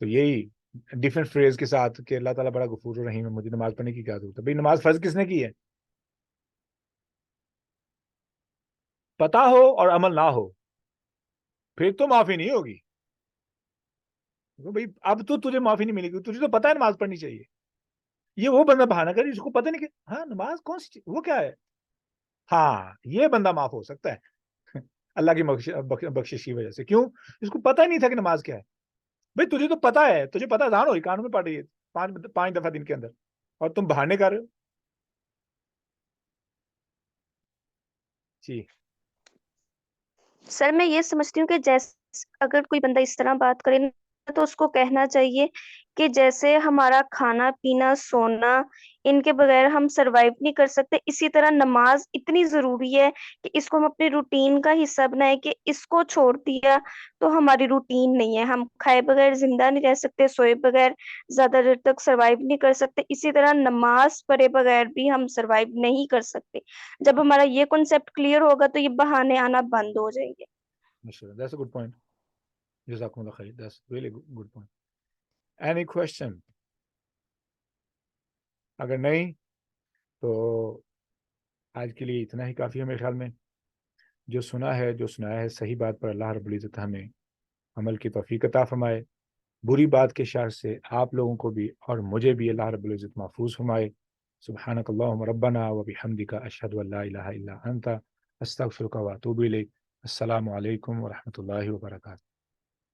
تو یہی ڈیفرنٹ فریز کے ساتھ کہ اللہ تعالیٰ بڑا غفور الرحیم ہے, مجھے نماز پڑھنے کی کیا ضرورت ہے. بھائی نماز فرض کس نے کی ہے؟ پتا ہو اور عمل نہ ہو پھر تو معافی نہیں ہوگی. بھائی اب تو تجھے معافی نہیں ملے گی, تجھے تو پتا ہے نماز پڑھنی چاہیے. یہ وہ بندہ بہانہ کرے جس کو پتہ نہیں کہ ہاں نماز کون سی چیز, وہ کیا ہے. ہاں یہ بندہ معاف ہو سکتا ہے اللہ کی بخشش کی وجہ سے. کیوں؟ اس کو پتہ ہی نہیں تھا کہ نماز کیا ہے. بھائی تجھے تو پتا ہے, تجھے پتا دان ہوئی کانوں میں پڑھ رہی ہے 5 دفعہ دن کے اندر, اور تم بہانے کر رہے ہو. جی سر میں یہ سمجھتی ہوں کہ جیسے اگر کوئی بندہ اس طرح بات کرے نا تو اس کو کہنا چاہیے کہ جیسے ہمارا کھانا پینا سونا ان کے بغیر ہم سروائیو نہیں کر سکتے، اسی طرح نماز اتنی ضروری ہے کہ اس کو ہم اپنی روٹین کا حصہ بنائیں کہ اس کو چھوڑ دیا تو ہماری روٹین نہیں ہے، ہم کھائے بغیر زندہ نہیں رہ سکتے، سوئے بغیر زیادہ دیر تک سروائیو نہیں کر سکتے، اسی طرح نماز پڑھے بغیر بھی ہم سروائیو نہیں کر سکتے۔ جب ہمارا یہ کنسیپٹ کلیئر ہوگا تو یہ بہانے آنا بند ہو جائیں گے۔ That's a good point. Jazakumullah khair. That's really good point. Any question? اگر نہیں تو آج کے لیے اتنا ہی کافی ہے میرے خیال میں. جو سنا ہے جو سنایا ہے صحیح بات پر اللہ رب العزت ہمیں عمل کی توفیق عطا فرمائے، بری بات کے شر سے آپ لوگوں کو بھی اور مجھے بھی اللہ رب العزت محفوظ فرمائے۔ سبحانک اللہم ربنا و بحمدک اشہد ان لا الہ الا انت استغفرک و اتوب الیک۔ السلام علیکم ورحمۃ اللہ وبرکاتہ۔